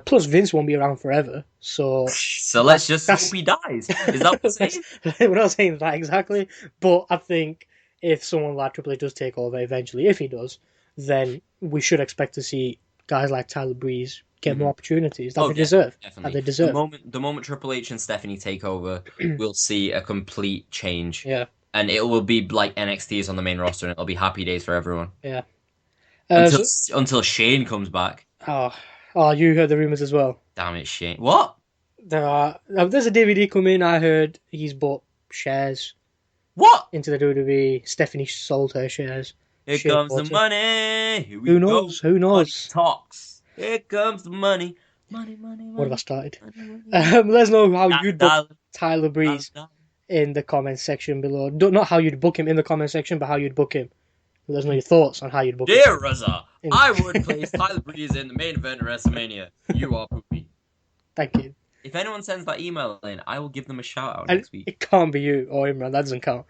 Speaker 2: Plus, Vince won't be around forever, so
Speaker 3: So let's just hope he dies. Is that what we're saying?
Speaker 2: we're not saying that exactly, but I think if someone like Triple H does take over eventually, if he does, then we should expect to see guys like Tyler Breeze get more opportunities that they deserve.
Speaker 3: Definitely.
Speaker 2: That they deserve.
Speaker 3: The moment Triple H and Stephanie take over, we'll see a complete change.
Speaker 2: Yeah.
Speaker 3: And it will be like NXT is on the main roster, and it'll be happy days for everyone.
Speaker 2: Yeah.
Speaker 3: Until Shane comes back.
Speaker 2: Oh, you heard the rumors as well.
Speaker 3: Damn it, Shane. What?
Speaker 2: There's a DVD coming. I heard he's bought shares.
Speaker 3: What?
Speaker 2: Into the WWE. Stephanie sold her shares.
Speaker 3: Here comes the money. Here we
Speaker 2: Who knows?
Speaker 3: go.
Speaker 2: Who knows?
Speaker 3: Money talks. Here comes the money. Money.
Speaker 2: What have I started? Let us know how you'd book Tyler Breeze in the comment section below. Not how you'd book him in the comment section, but how you'd book him. Let us know your thoughts on how you'd book him.
Speaker 3: Dear Raza, I would place Tyler Breeze in the main event of WrestleMania. You are poopy.
Speaker 2: Thank you.
Speaker 3: If anyone sends that email in, I will give them a shout out next week.
Speaker 2: It can't be you or Imran. That doesn't count.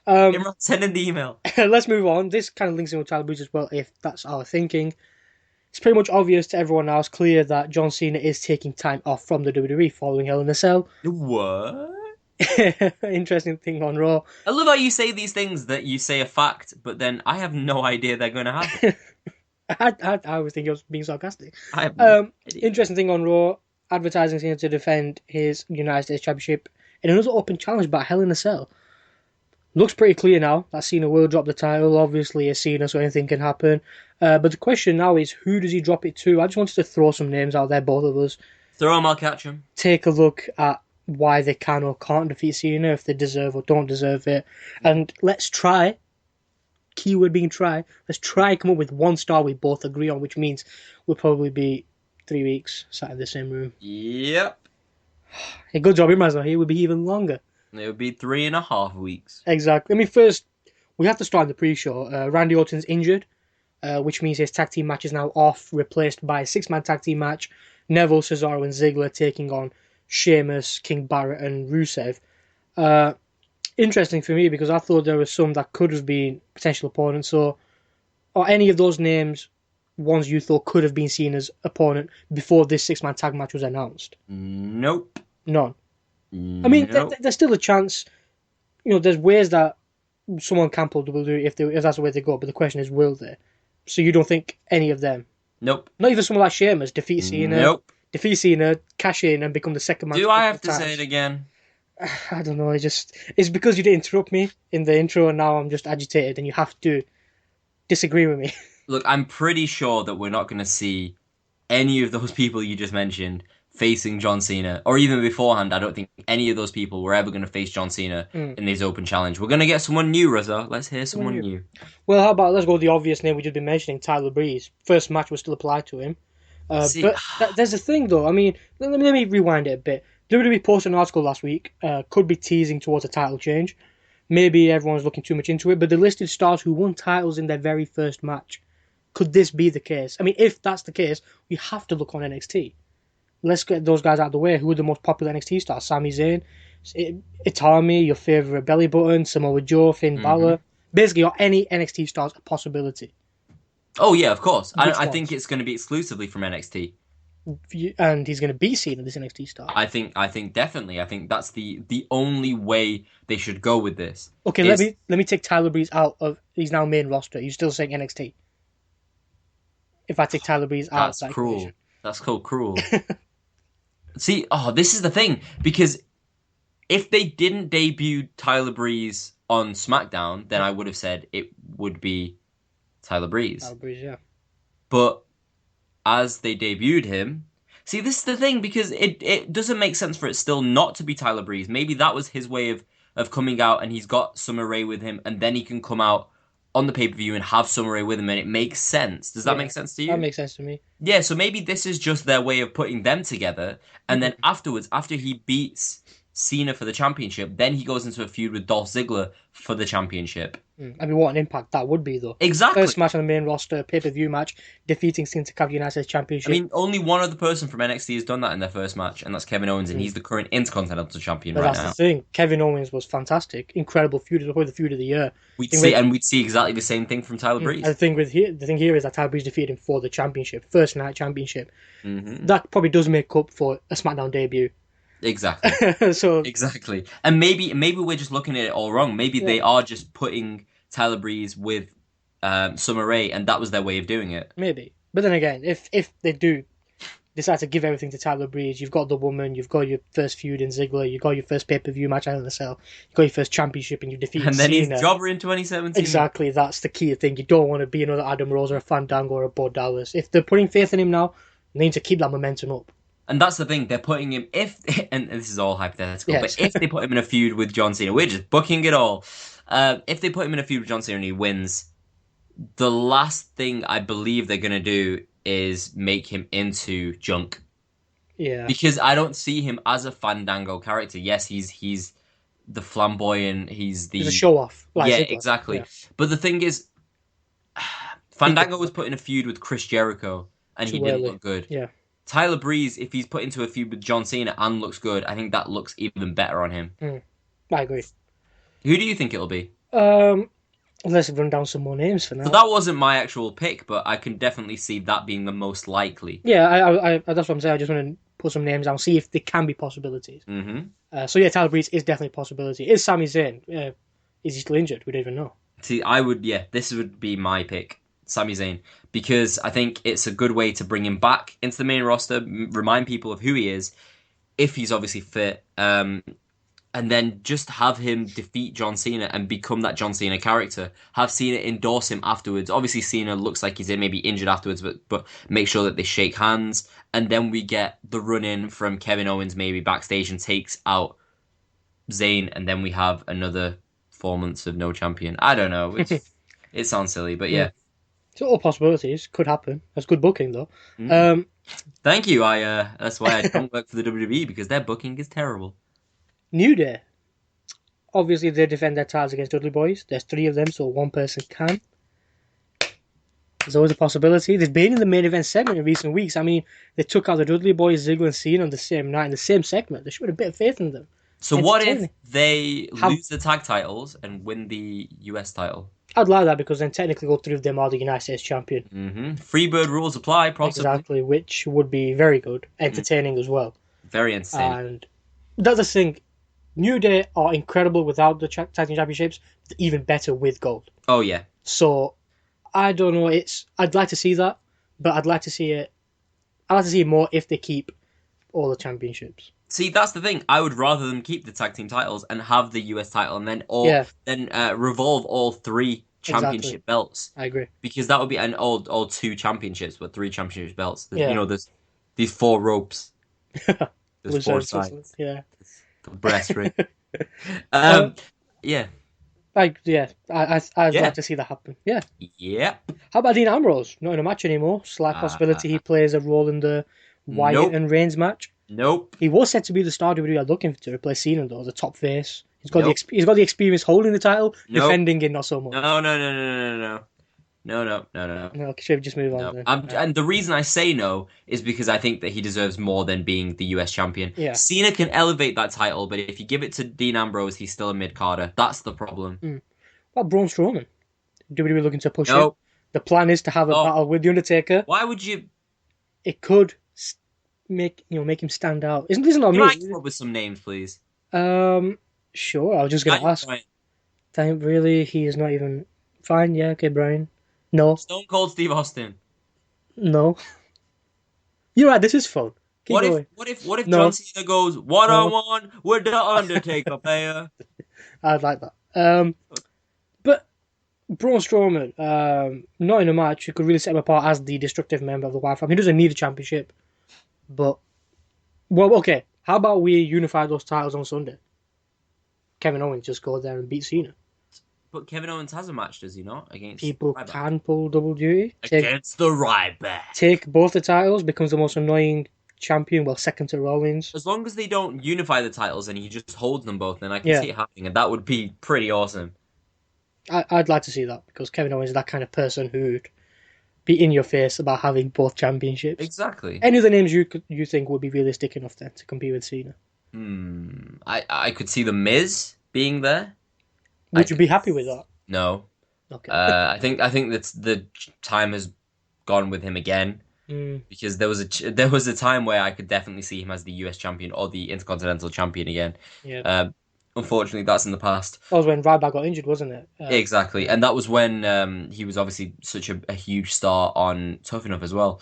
Speaker 3: Imran, send in the email.
Speaker 2: Let's move on. This kind of links in with Tyler Breeze as well, if that's our thinking. It's pretty much obvious to everyone now. It's clear that John Cena is taking time off from the WWE following Hell in a Cell.
Speaker 3: What?
Speaker 2: Interesting thing on Raw.
Speaker 3: I love how you say these things that you say a fact, but then I have no idea they're going to happen.
Speaker 2: I was thinking I was being sarcastic.
Speaker 3: I have no idea.
Speaker 2: Interesting thing on Raw. Advertising Cena to defend his United States Championship in another open challenge by Hell in a Cell. Looks pretty clear now that Cena will drop the title. Obviously, it's Cena, so anything can happen. But the question now is, who does he drop it to? I just wanted to throw some names out there, both of us.
Speaker 3: Throw him, I'll catch him.
Speaker 2: Take a look at why they can or can't defeat Cena, if they deserve or don't deserve it. And let's try, keyword being try, let's try and come up with one star we both agree on, which means we'll probably be 3 weeks sat in the same room.
Speaker 3: Yep.
Speaker 2: A good job, Imran's not here, would be even longer.
Speaker 3: It would be 3.5 weeks.
Speaker 2: Exactly. I mean, first, we have to start in the pre-show. Randy Orton's injured, which means his tag team match is now off, replaced by a 6-man tag team match. Neville, Cesaro, and Ziggler taking on Sheamus, King Barrett, and Rusev. Interesting for me because I thought there were some that could have been potential opponents. So, are any of those names ones you thought could have been seen as opponent before this 6-man tag match was announced?
Speaker 3: Nope.
Speaker 2: None. I mean, there's still a chance. You know, there's ways that someone can pull WWE if that's the way they go. But the question is, will they? So you don't think any of them?
Speaker 3: Nope.
Speaker 2: Not even someone like Sheamus defeat Cena.
Speaker 3: Nope.
Speaker 2: Defeat Cena, cash in, and become the second man.
Speaker 3: Do I have to say it again?
Speaker 2: I don't know. It's because you didn't interrupt me in the intro, and now I'm just agitated, and you have to disagree with me.
Speaker 3: Look, I'm pretty sure that we're not going to see any of those people you just mentioned facing John Cena, or even beforehand. I don't think any of those people were ever going to face John Cena in this open challenge. We're going to get someone new, Raza. Let's hear someone new.
Speaker 2: Well, how about let's go with the obvious name we just been mentioning, Tyler Breeze. First match will still apply to him. But there's a thing, though. I mean, let me rewind it a bit. WWE posted an article last week, could be teasing towards a title change. Maybe everyone's looking too much into it, but they listed stars who won titles in their very first match. Could this be the case? I mean, if that's the case, we have to look on NXT. Let's get those guys out of the way. Who are the most popular NXT stars? Sami Zayn, Itami, your favourite belly button, Samoa Joe, Finn Balor. Basically, are any NXT stars a possibility?
Speaker 3: Oh, yeah, of course. I think it's going to be exclusively from NXT.
Speaker 2: And he's going to be seen as this NXT star.
Speaker 3: I think definitely. I think that's the only way they should go with this.
Speaker 2: Okay, let me take Tyler Breeze out of. He's now main roster. You're still saying NXT. If I take Tyler Breeze out,
Speaker 3: that's cruel. That's called cruel. See, this is the thing, because if they didn't debut Tyler Breeze on SmackDown, then I would have said it would be Tyler Breeze.
Speaker 2: Tyler Breeze, yeah.
Speaker 3: But as they debuted him, see, this is the thing, because it doesn't make sense for it still not to be Tyler Breeze. Maybe that was his way of coming out, and he's got Summer Rae with him, and then he can come out on the pay-per-view and have Summer Rae with him, and it makes sense. Does that make sense to you?
Speaker 2: That makes sense to me.
Speaker 3: Yeah, so maybe this is just their way of putting them together, and then afterwards, after he beats Cena for the championship, then he goes into a feud with Dolph Ziggler for the championship.
Speaker 2: I mean, what an impact that would be, though.
Speaker 3: Exactly.
Speaker 2: First match on the main roster, pay-per-view match, defeating Cena to capture the United States Championship.
Speaker 3: I mean, only one other person from NXT has done that in their first match, and that's Kevin Owens, and he's the current Intercontinental Champion
Speaker 2: but
Speaker 3: right
Speaker 2: that's
Speaker 3: now.
Speaker 2: the thing. Kevin Owens was fantastic. Incredible feud. It was probably the feud of the year.
Speaker 3: We'd see exactly the same thing from Tyler Breeze.
Speaker 2: And the thing here is that Tyler Breeze defeated him for the championship, first night championship. That probably does make up for a SmackDown debut.
Speaker 3: Exactly.
Speaker 2: So
Speaker 3: exactly, and maybe we're just looking at it all wrong. Maybe they are just putting Tyler Breeze with Summer Rae, and that was their way of doing it.
Speaker 2: maybe, but then again, if they do decide to give everything to Tyler Breeze, you've got the woman, you've got your first feud in Ziggler, you've got your first pay-per-view match out of the cell, you've got your first championship, and you defeat
Speaker 3: And then
Speaker 2: Cena.
Speaker 3: he's jobber in 2017.
Speaker 2: Exactly, that's the key thing. You don't want to be another Adam Rose or a Fandango or a Bo Dallas. If they're putting faith in him now, they need to keep that momentum up.
Speaker 3: And that's the thing, they're putting him, and this is all hypothetical,
Speaker 2: Yes.
Speaker 3: but if they put him in a feud with John Cena, we're just booking it all. If they put him in a feud with John Cena and he wins, the last thing I believe they're going to do is make him into junk.
Speaker 2: Yeah.
Speaker 3: Because I don't see him as a Fandango character. Yes, he's the flamboyant, he's a
Speaker 2: show-off. Like
Speaker 3: yeah,
Speaker 2: Ziggler.
Speaker 3: exactly.
Speaker 2: Yeah.
Speaker 3: But the thing is, Fandango was put in a feud with Chris Jericho, and he didn't look good.
Speaker 2: Yeah.
Speaker 3: Tyler Breeze, if he's put into a feud with John Cena and looks good, I think that looks even better on him.
Speaker 2: I agree.
Speaker 3: Who do you think it'll be?
Speaker 2: Let's run down some more names for now.
Speaker 3: So that wasn't my actual pick, but I can definitely see that being the most likely.
Speaker 2: Yeah, I that's what I'm saying. I just want to put some names down, see if there can be possibilities. So yeah, Tyler Breeze is definitely a possibility. Is Sami Zayn? Is he still injured? We don't even know.
Speaker 3: See, this would be my pick, Sami Zayn, because I think it's a good way to bring him back into the main roster, remind people of who he is, if he's obviously fit, and then just have him defeat John Cena and become that John Cena character. Have Cena endorse him afterwards. Obviously, Cena looks like he's maybe injured afterwards, but make sure that they shake hands, and then we get the run-in from Kevin Owens maybe backstage and takes out Zayn, and then we have another 4 months of no champion. I don't know. It sounds silly, but yeah.
Speaker 2: So all possibilities could happen. That's good booking, though.
Speaker 3: Thank you. That's why I don't work for the WWE, because their booking is terrible.
Speaker 2: New Day. Obviously, they defend their titles against Dudley Boys. There's 3 of them, so one person can. There's always a possibility. They've been in the main event segment in recent weeks. I mean, they took out the Dudley Boys, Ziggler and Cena on the same night in the same segment. They showed a bit of faith in them.
Speaker 3: So what if they lose the tag titles and win the US title?
Speaker 2: I'd like that, because then technically all 3 of them are the United States champion.
Speaker 3: Freebird rules apply, possibly.
Speaker 2: Exactly, which would be very good. Entertaining as well.
Speaker 3: Very entertaining.
Speaker 2: And that's the thing. New Day are incredible without the tag team championships, but even better with gold.
Speaker 3: Oh, yeah.
Speaker 2: So, I don't know. I'd like to see that, but I'd like to see it more if they keep all the championships.
Speaker 3: See, that's the thing. I would rather them keep the tag team titles and have the US title, and then revolve all 3 championship belts.
Speaker 2: I agree.
Speaker 3: Because that would be all 2 championships, but 3 championship belts. You know, there's these 4 ropes. There's 4 sides.
Speaker 2: Yeah.
Speaker 3: The breast ring. Yeah.
Speaker 2: I'd like to see that happen. Yeah.
Speaker 3: Yep.
Speaker 2: How about Dean Ambrose? Not in a match anymore. Slight possibility he plays a role in the Wyatt and Reigns match.
Speaker 3: Nope.
Speaker 2: He was set to be the star WWE are looking to replace Cena, though, as a top face. He's got the experience holding the title, defending it not so much.
Speaker 3: No.
Speaker 2: No, should we just move on? Then?
Speaker 3: And the reason I say no is because I think that he deserves more than being the US champion.
Speaker 2: Yeah.
Speaker 3: Cena can elevate that title, but if you give it to Dean Ambrose, he's still a mid-carder. That's the problem.
Speaker 2: What about Braun Strowman? WWE looking to push him. The plan is to have a battle with The Undertaker.
Speaker 3: Why would you?
Speaker 2: It could make him stand out. Isn't this not me?
Speaker 3: Can I come up with some names, please?
Speaker 2: Sure. I was just going to ask. Really, he is not even fine. Yeah, okay, Brian. No.
Speaker 3: Stone Cold Steve Austin.
Speaker 2: No. You're right. This is fun.
Speaker 3: What if John Cena goes 1-on-1 with the Undertaker, player?
Speaker 2: I'd like that. But Braun Strowman, not in a match, you could really set him apart as the destructive member of the Wyatt family. He doesn't need a championship. But, well, okay. How about we unify those titles on Sunday? Kevin Owens just go there and beat Cena.
Speaker 3: But Kevin Owens has a match, does he not? Against
Speaker 2: People
Speaker 3: Ryback.
Speaker 2: can pull double duty.
Speaker 3: Against the Ryback.
Speaker 2: Take both the titles, becomes the most annoying champion, well, second to Rollins.
Speaker 3: As long as they don't unify the titles and he just holds them both, then I can
Speaker 2: Yeah.
Speaker 3: see it happening, and that would be pretty awesome.
Speaker 2: I'd like to see that, because Kevin Owens is that kind of person who'd be in your face about having both championships.
Speaker 3: Exactly.
Speaker 2: Any of the names you think would be realistic enough then to compete with Cena?
Speaker 3: I could see the Miz being there.
Speaker 2: Would you be happy with that?
Speaker 3: No.
Speaker 2: Okay.
Speaker 3: I think that's the time has gone with him again, because there was a time where I could definitely see him as the US champion or the Intercontinental champion again.
Speaker 2: Yeah.
Speaker 3: Unfortunately, that's in the past.
Speaker 2: That was when Ryback got injured, wasn't it?
Speaker 3: Exactly, and that was when he was obviously such a huge star on Tough Enough as well.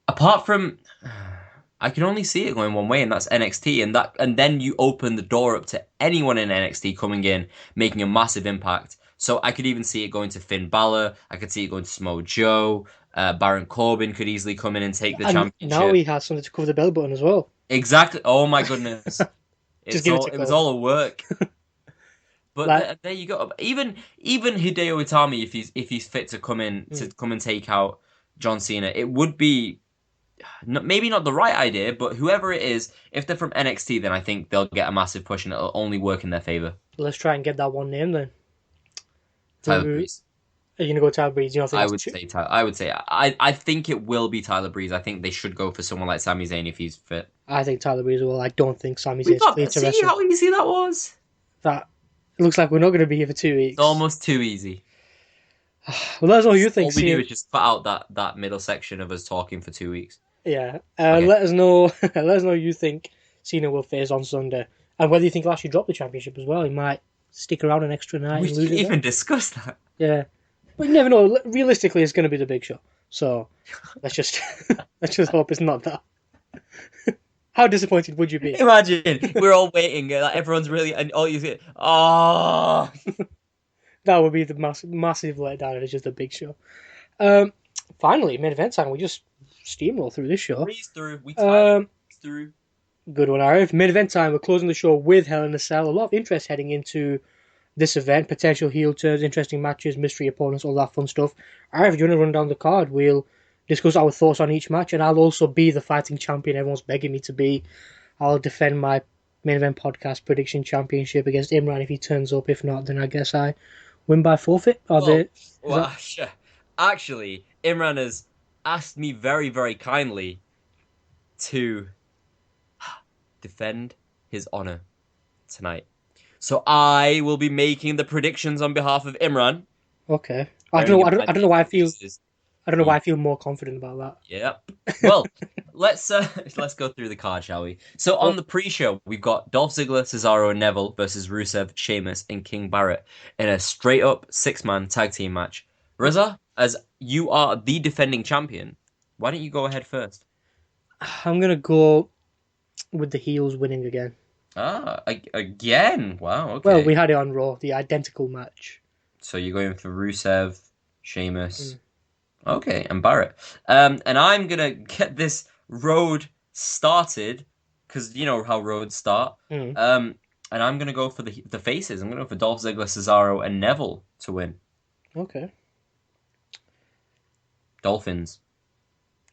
Speaker 3: Apart from, I can only see it going one way, and that's NXT, and then you open the door up to anyone in NXT coming in, making a massive impact. So I could even see it going to Finn Balor. I could see it going to Samoa Joe. Baron Corbin could easily come in and take the championship.
Speaker 2: Now he has something to cover the bell button as well.
Speaker 3: Exactly. Oh my goodness. It was all a work. But there you go. Even Hideo Itami, if he's fit to come in to come and take out John Cena, it would be maybe not the right idea, but whoever it is, if they're from NXT, then I think they'll get a massive push and it'll only work in their favor.
Speaker 2: Let's try and get that one name then.
Speaker 3: Tyler Breeze.
Speaker 2: Are you gonna go Tyler Breeze? You don't think
Speaker 3: I would say I think it will be Tyler Breeze. I think they should go for someone like Sami Zayn if he's fit.
Speaker 2: I think Tyler Breeze will. I don't think Sami Zayn's clear to wrestle.
Speaker 3: See how easy that was?
Speaker 2: That looks like we're not going to be here for 2 weeks.
Speaker 3: It's almost too easy.
Speaker 2: Well, let us know what you think.
Speaker 3: All we do is just cut out that middle section of us talking for 2 weeks.
Speaker 2: Yeah. Okay. Let us know. Let us know who you think Cena will face on Sunday, and whether you think he'll actually drop the championship as well. He might stick around an extra night.
Speaker 3: We
Speaker 2: and lose
Speaker 3: didn't
Speaker 2: it
Speaker 3: even discuss that.
Speaker 2: Yeah, but you never know. Realistically, it's going to be the big show. So let's just hope it's not that. How disappointed would you be?
Speaker 3: Imagine we're all waiting. Like everyone's really, and all you see,
Speaker 2: That would be the massive letdown. It's just a big show. Finally, main event time. We just steamroll through this show.
Speaker 3: Breeze through. We through.
Speaker 2: Good one, Arif. Main event time. We're closing the show with Hell in a Cell. A lot of interest heading into this event. Potential heel turns, interesting matches, mystery opponents, all that fun stuff. Arif, do you want to run down the card? We'll discuss our thoughts on each match, and I'll also be the fighting champion everyone's begging me to be. I'll defend my main event podcast prediction championship against Imran if he turns up. If not, then I guess I win by forfeit.
Speaker 3: Actually, Imran has asked me very, very kindly to defend his honor tonight. So I will be making the predictions on behalf of Imran.
Speaker 2: Okay. I don't know why I feel more confident about that.
Speaker 3: Yep. Well, let's go through the card, shall we? So on the pre-show, we've got Dolph Ziggler, Cesaro, and Neville versus Rusev, Sheamus, and King Barrett in a straight-up 6-man tag team match. Reza, as you are the defending champion, why don't you go ahead first?
Speaker 2: I'm gonna go with the heels winning again.
Speaker 3: Again? Wow. Okay.
Speaker 2: Well, we had it on Raw, the identical match.
Speaker 3: So you're going for Rusev, Sheamus. Okay, and Barrett. And I'm going to get this road started, because you know how roads start. And I'm going to go for the faces. I'm going to go for Dolph Ziggler, Cesaro, and Neville to win.
Speaker 2: Okay.
Speaker 3: Dolphins.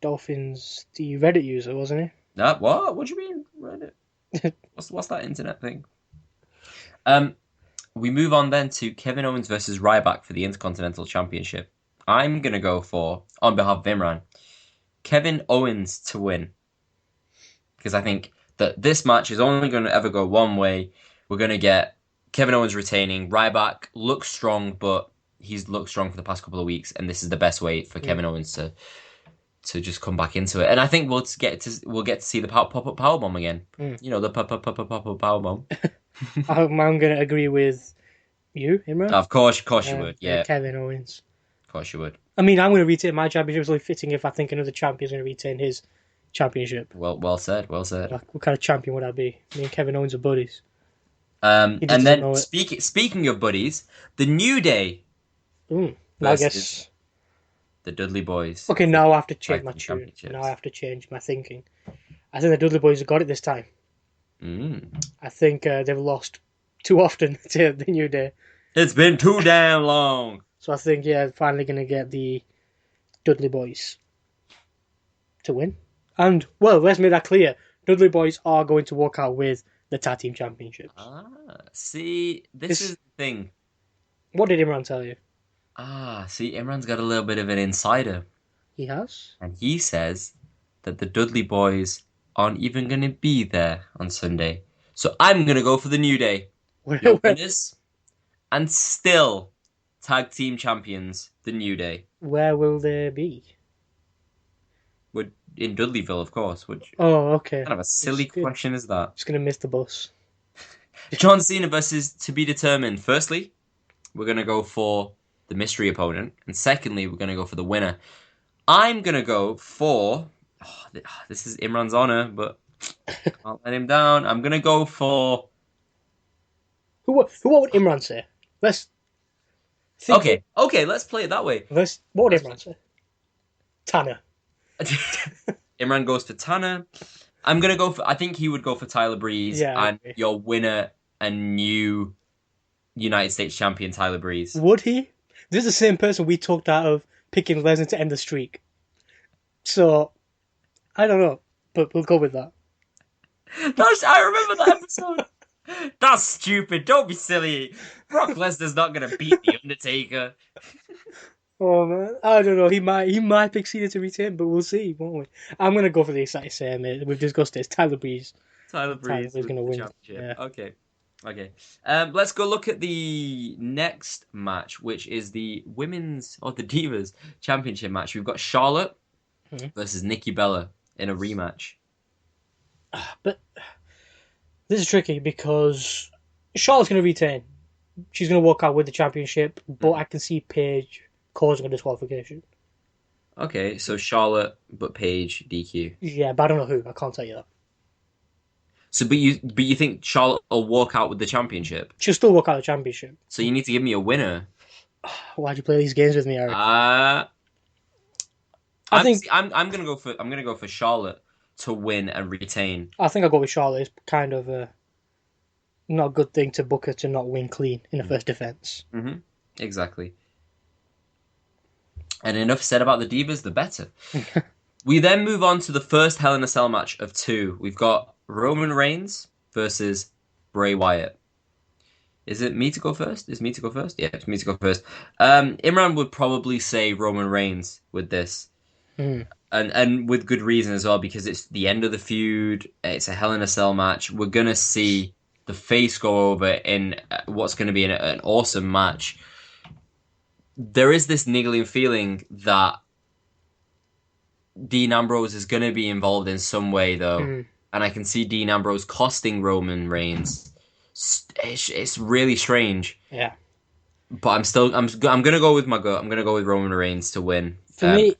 Speaker 2: The Reddit user, wasn't he?
Speaker 3: What? What do you mean, Reddit? What's that internet thing? We move on then to Kevin Owens versus Ryback for the Intercontinental Championship. I'm going to go for, on behalf of Imran, Kevin Owens to win. Because I think that this match is only going to ever go one way. We're going to get Kevin Owens retaining. Ryback looks strong, but he's looked strong for the past couple of weeks, and this is the best way for Kevin Owens to just come back into it. And I think we'll get to see the pop-up powerbomb again. You know, the pop-up powerbomb.
Speaker 2: I'm going to agree with you, Imran.
Speaker 3: Of course you would. Yeah,
Speaker 2: Kevin Owens.
Speaker 3: Of course you would.
Speaker 2: I mean, I'm going to retain my championship. It's only fitting if I think another champion's going to retain his championship.
Speaker 3: Well said.
Speaker 2: Like, what kind of champion would I be? Me and Kevin Owens are buddies.
Speaker 3: And then speaking of buddies, the New Day
Speaker 2: I guess
Speaker 3: the Dudley Boys.
Speaker 2: Okay, now I have to change my tune. Now I have to change my thinking. I think the Dudley Boys have got it this time. I think they've lost too often to the New Day.
Speaker 3: It's been too damn long.
Speaker 2: So I think, finally going to get the Dudley Boys to win. And, well, let's make that clear. Dudley Boys are going to walk out with the Tag Team Championships.
Speaker 3: See, this is the thing.
Speaker 2: What did Imran tell you?
Speaker 3: See, Imran's got a little bit of an insider.
Speaker 2: He has?
Speaker 3: And he says that the Dudley Boys aren't even going to be there on Sunday. So I'm going to go for the New Day. Your winners and still Tag Team Champions, the New Day.
Speaker 2: Where will they be?
Speaker 3: In Dudleyville, of course.
Speaker 2: Oh, okay.
Speaker 3: Kind of a silly question is that?
Speaker 2: Just going to miss the bus.
Speaker 3: John Cena versus to be determined. Firstly, we're going to go for the mystery opponent. And secondly, we're going to go for the winner. I'm going to go for... this is Imran's honor, but can't let him down. I'm going to go for...
Speaker 2: What would Imran say?
Speaker 3: Okay, let's play it that way.
Speaker 2: What would Imran say? Tanner.
Speaker 3: Imran goes for Tanner. I'm going to go for... I think he would go for Tyler Breeze. And your winner and new United States champion, Tyler Breeze.
Speaker 2: Would he? This is the same person we talked out of picking Lesnar to end the streak. So, I don't know. But we'll go with that.
Speaker 3: I remember that episode. That's stupid. Don't be silly. Brock Lesnar's not going to beat The Undertaker.
Speaker 2: Oh, man. I don't know. He might pick Cena to retain, but we'll see, won't we? I'm going to go for the exact same. We've discussed this. Tyler Breeze.
Speaker 3: Tyler Breeze
Speaker 2: is going to win.
Speaker 3: Yeah. Okay. Let's go look at the next match, which is the Women's, or the Divas Championship match. We've got Charlotte versus Nikki Bella in a rematch.
Speaker 2: But this is tricky because Charlotte's going to retain. She's going to walk out with the championship, but I can see Paige causing a disqualification.
Speaker 3: Okay, so Charlotte, but Paige DQ.
Speaker 2: Yeah, but I don't know who. I can't tell you that.
Speaker 3: So, but you think Charlotte will walk out with the championship?
Speaker 2: She'll still walk out the championship.
Speaker 3: So you need to give me a winner.
Speaker 2: Why'd you play these games with me, Eric?
Speaker 3: I'm gonna go for Charlotte to win and retain.
Speaker 2: I think I'll go with Charlotte. It's kind of not a good thing to book her to not win clean in the first defense.
Speaker 3: Mm-hmm. Exactly. And enough said about the Divas, the better. We then move on to the first Hell in a Cell match of two. We've got Roman Reigns versus Bray Wyatt. Is it me to go first? Is me to go first? Yeah, it's me to go first. Imran would probably say Roman Reigns with this. And with good reason as well, because it's the end of the feud. It's a Hell in a Cell match. We're going to see the face go over in what's going to be an awesome match. There is this niggling feeling that Dean Ambrose is going to be involved in some way, though. And I can see Dean Ambrose costing Roman Reigns. It's really strange.
Speaker 2: Yeah.
Speaker 3: But I'm going to go with my gut. I'm going to go with Roman Reigns to win.
Speaker 2: For me...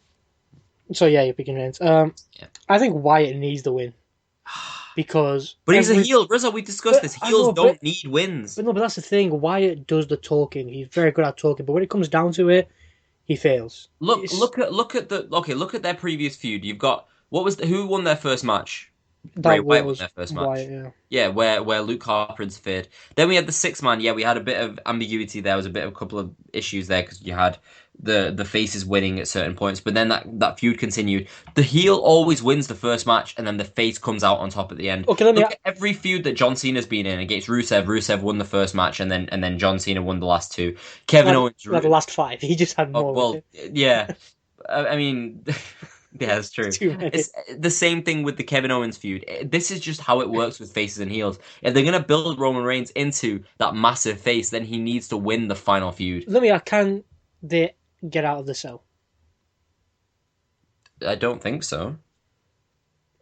Speaker 2: So, yeah, you're picking Reigns. I think Wyatt needs the win. Because...
Speaker 3: But he's a heel. Rizzo, we discussed this. Heels don't need wins.
Speaker 2: But that's the thing. Wyatt does the talking. He's very good at talking. But when it comes down to it, he fails.
Speaker 3: Look at their previous feud. You've got... who won their first match? Bray Wyatt won their first match.
Speaker 2: Wyatt,
Speaker 3: yeah, where Luke Harper interfered. Then we had the six man. Yeah, we had a bit of ambiguity there. Was a couple of issues there because you had the faces winning at certain points, but then that feud continued. The heel always wins the first match, and then the face comes out on top at the end.
Speaker 2: Okay,
Speaker 3: Look at every feud that John Cena's been in against Rusev. Rusev won the first match, and then John Cena won the last two. Kevin Owens,
Speaker 2: the last five. He just had more.
Speaker 3: Well, yeah. I mean. Yeah, that's true. It's the same thing with the Kevin Owens feud. This is just how it works with faces and heels. If they're going to build Roman Reigns into that massive face, then he needs to win the final feud.
Speaker 2: Can they get out of the cell?
Speaker 3: I don't think so.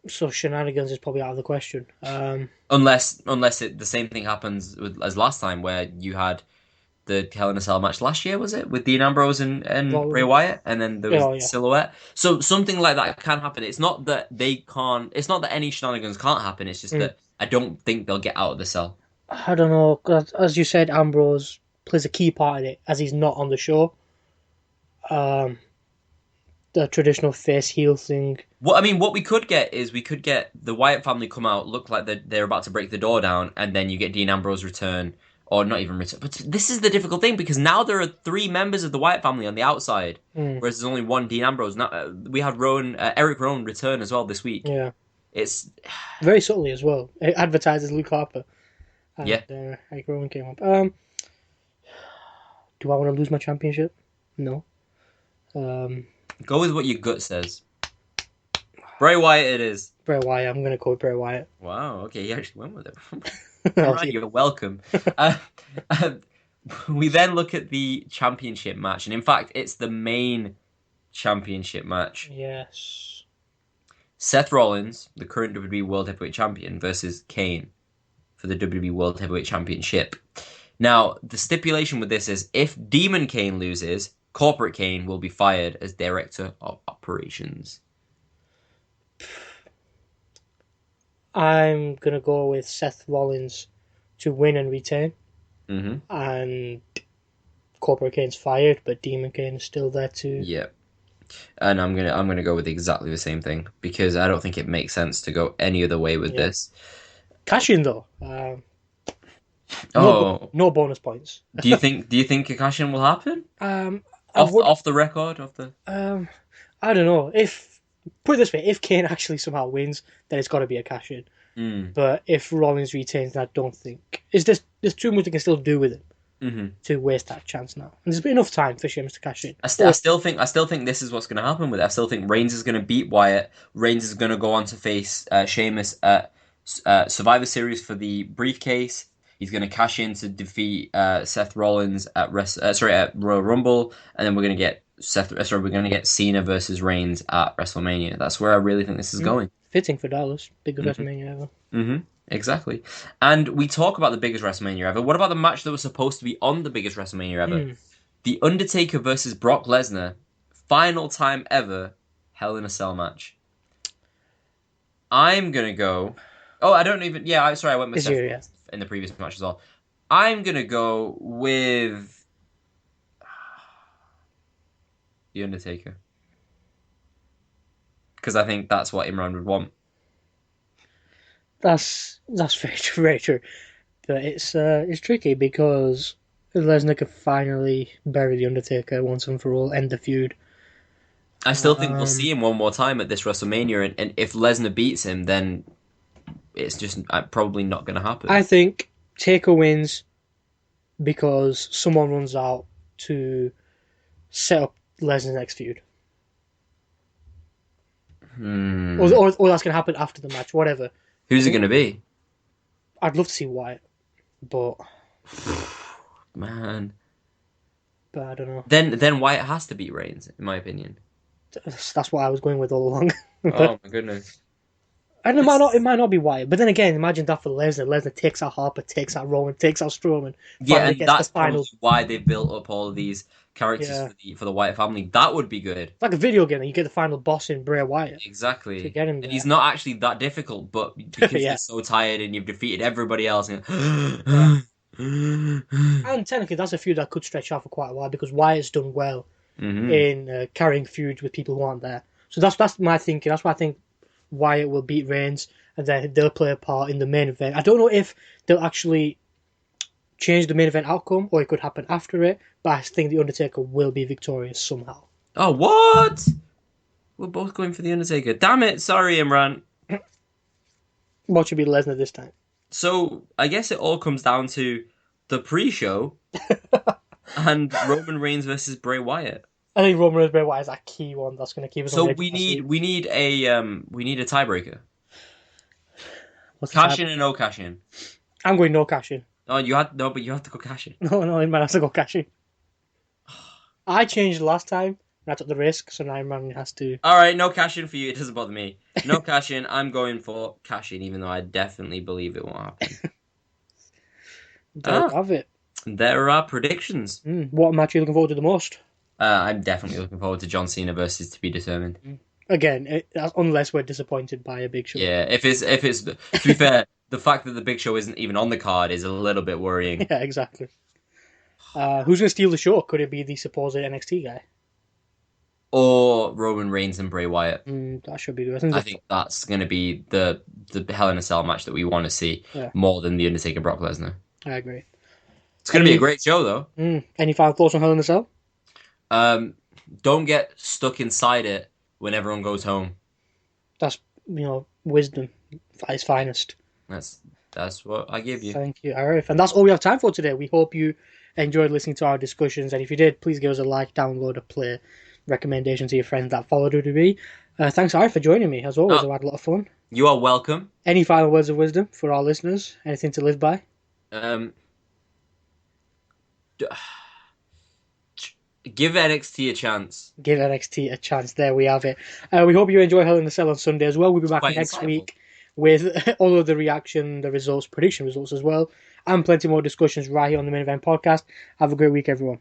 Speaker 2: So shenanigans is probably out of the question.
Speaker 3: Unless the same thing happens as last time, where you had the Hell in a Cell match last year, was it? With Dean Ambrose and Bray Wyatt, and then there was Silhouette. So something like that can happen. It's not that they can't. It's not that any shenanigans can't happen. It's just that I don't think they'll get out of the cell.
Speaker 2: I don't know. As you said, Ambrose plays a key part in it, as he's not on the show. The traditional face heel thing.
Speaker 3: What we could get is the Wyatt family come out, look like they're about to break the door down, and then you get Dean Ambrose return or not even return. But this is the difficult thing because now there are 3 members of the Wyatt family on the outside, whereas there's only one Dean Ambrose. Now we had Eric Rowan return as well this week.
Speaker 2: Yeah.
Speaker 3: It's
Speaker 2: very subtly as well. It advertises Luke Harper. And,
Speaker 3: yeah.
Speaker 2: Eric Rowan came up. Do I want to lose my championship? No.
Speaker 3: Go with what your gut says. Bray Wyatt it is.
Speaker 2: Bray Wyatt. I'm going to go with Bray Wyatt.
Speaker 3: Wow, okay, you actually went with it. Right, you're welcome. We then look at the championship match, and in fact, it's the main championship match.
Speaker 2: Yes.
Speaker 3: Seth Rollins, the current WWE World Heavyweight Champion, versus Kane for the WWE World Heavyweight Championship. Now, the stipulation with this is if Demon Kane loses, Corporate Kane will be fired as Director of Operations.
Speaker 2: I'm going to go with Seth Rollins to win and retain.
Speaker 3: Mm-hmm.
Speaker 2: And Corporate Kane's fired, but Demon Kane is still there too.
Speaker 3: Yeah. And I'm gonna go with exactly the same thing because I don't think it makes sense to go any other way with this.
Speaker 2: Cash in though. No bonus points.
Speaker 3: Do you think a cash in will happen? Off the record of the.
Speaker 2: I don't know. Put it this way, if Kane actually somehow wins, then it's got to be a cash in. But if Rollins retains, I don't think there's too much they can still do with it. To waste that chance now. And there's been enough time for Sheamus to cash in.
Speaker 3: I still think this is what's going to happen with it. I still think Reigns is going to beat Wyatt. Reigns is going to go on to face Sheamus at Survivor Series for the briefcase. He's going to cash in to defeat Seth Rollins at Royal Rumble, and then we're going to get Cena versus Reigns at WrestleMania. That's where I really think this is going.
Speaker 2: Fitting for Dallas, biggest WrestleMania ever.
Speaker 3: Exactly. And we talk about the biggest WrestleMania ever. What about the match that was supposed to be on the biggest WrestleMania ever? The Undertaker versus Brock Lesnar. Final time ever. Hell in a Cell match. I'm going to go... Oh, I don't even... Yeah, I went with Seth in the previous match as well. I'm going to go with... The Undertaker. Because I think that's what Imran would want.
Speaker 2: That's very true, very true. But it's tricky because Lesnar could finally bury the Undertaker once and for all, end the feud.
Speaker 3: I still think we'll see him one more time at this WrestleMania, and if Lesnar beats him, then it's just probably not going to happen.
Speaker 2: I think Taker wins because someone runs out to set up Lesnar's next feud. Or that's going to happen after the match, whatever.
Speaker 3: Who's it going to be?
Speaker 2: I'd love to see Wyatt, but...
Speaker 3: Man.
Speaker 2: But I don't know.
Speaker 3: Then Wyatt has to beat Reigns, in my opinion.
Speaker 2: That's what I was going with all along.
Speaker 3: Oh my goodness.
Speaker 2: And it might not be Wyatt, but then again, imagine that for Lesnar. Lesnar takes out Harper, takes out Roman, takes out Strowman.
Speaker 3: Yeah, and that's probably why they built up all of these characters for the Wyatt family. That would be good.
Speaker 2: It's like a video game, you get the final boss in Bray Wyatt.
Speaker 3: Exactly.
Speaker 2: To get him there.
Speaker 3: And he's not actually that difficult, but because you're so tired and you've defeated everybody else. And
Speaker 2: technically, that's a feud that could stretch out for quite a while because Wyatt's done well in carrying feuds with people who aren't there. So that's my thinking. That's why I think Wyatt will beat Reigns, and then they'll play a part in the main event. I don't know if they'll actually change the main event outcome, or it could happen after it, but I think The Undertaker will be victorious somehow.
Speaker 3: Oh, what? We're both going for The Undertaker. Damn it, sorry, Imran.
Speaker 2: What should be Lesnar this time?
Speaker 3: So, I guess it all comes down to the pre-show and Roman Reigns versus Bray Wyatt.
Speaker 2: I think Roman Reigns Bray Wyatt is that key one that's going to keep us.
Speaker 3: So we need a tiebreaker. Cash in and no cash in.
Speaker 2: I'm going no cash in.
Speaker 3: But you have to go cash in.
Speaker 2: No, man has to go cash in. I changed last time and I took the risk, so now man has to.
Speaker 3: All right, no cash in for you. It doesn't bother me. No cash in. I'm going for cash in, even though I definitely believe it won't happen.
Speaker 2: Don't have it.
Speaker 3: There are predictions.
Speaker 2: What match are you looking forward to the most?
Speaker 3: I'm definitely looking forward to John Cena versus To Be Determined.
Speaker 2: Again, unless we're disappointed by a Big Show.
Speaker 3: Yeah, if it's to be fair, the fact that the Big Show isn't even on the card is a little bit worrying.
Speaker 2: Yeah, exactly. Who's going to steal the show? Could it be the supposed NXT guy?
Speaker 3: Or Roman Reigns and Bray Wyatt?
Speaker 2: That should be good.
Speaker 3: I think that's going to be the Hell in a Cell match that we want to see more than the Undertaker Brock Lesnar.
Speaker 2: I agree.
Speaker 3: It's going to be a great show, though.
Speaker 2: Any final thoughts on Hell in a Cell?
Speaker 3: Don't get stuck inside it when everyone goes home.
Speaker 2: That's, wisdom at its finest.
Speaker 3: That's what I give you.
Speaker 2: Thank you, Arif. And that's all we have time for today. We hope you enjoyed listening to our discussions. And if you did, please give us a like, download, a play, recommendation to your friends that follow WWE. Thanks, Arif, for joining me. As always, I've had a lot of fun.
Speaker 3: You are welcome.
Speaker 2: Any final words of wisdom for our listeners? Anything to live by?
Speaker 3: Give NXT a chance.
Speaker 2: Give NXT a chance. There we have it. We hope you enjoy Hell in a Cell on Sunday as well. We'll be back next week with all of the reaction, the results, prediction results as well, and plenty more discussions right here on the Main Event Podcast. Have a great week, everyone.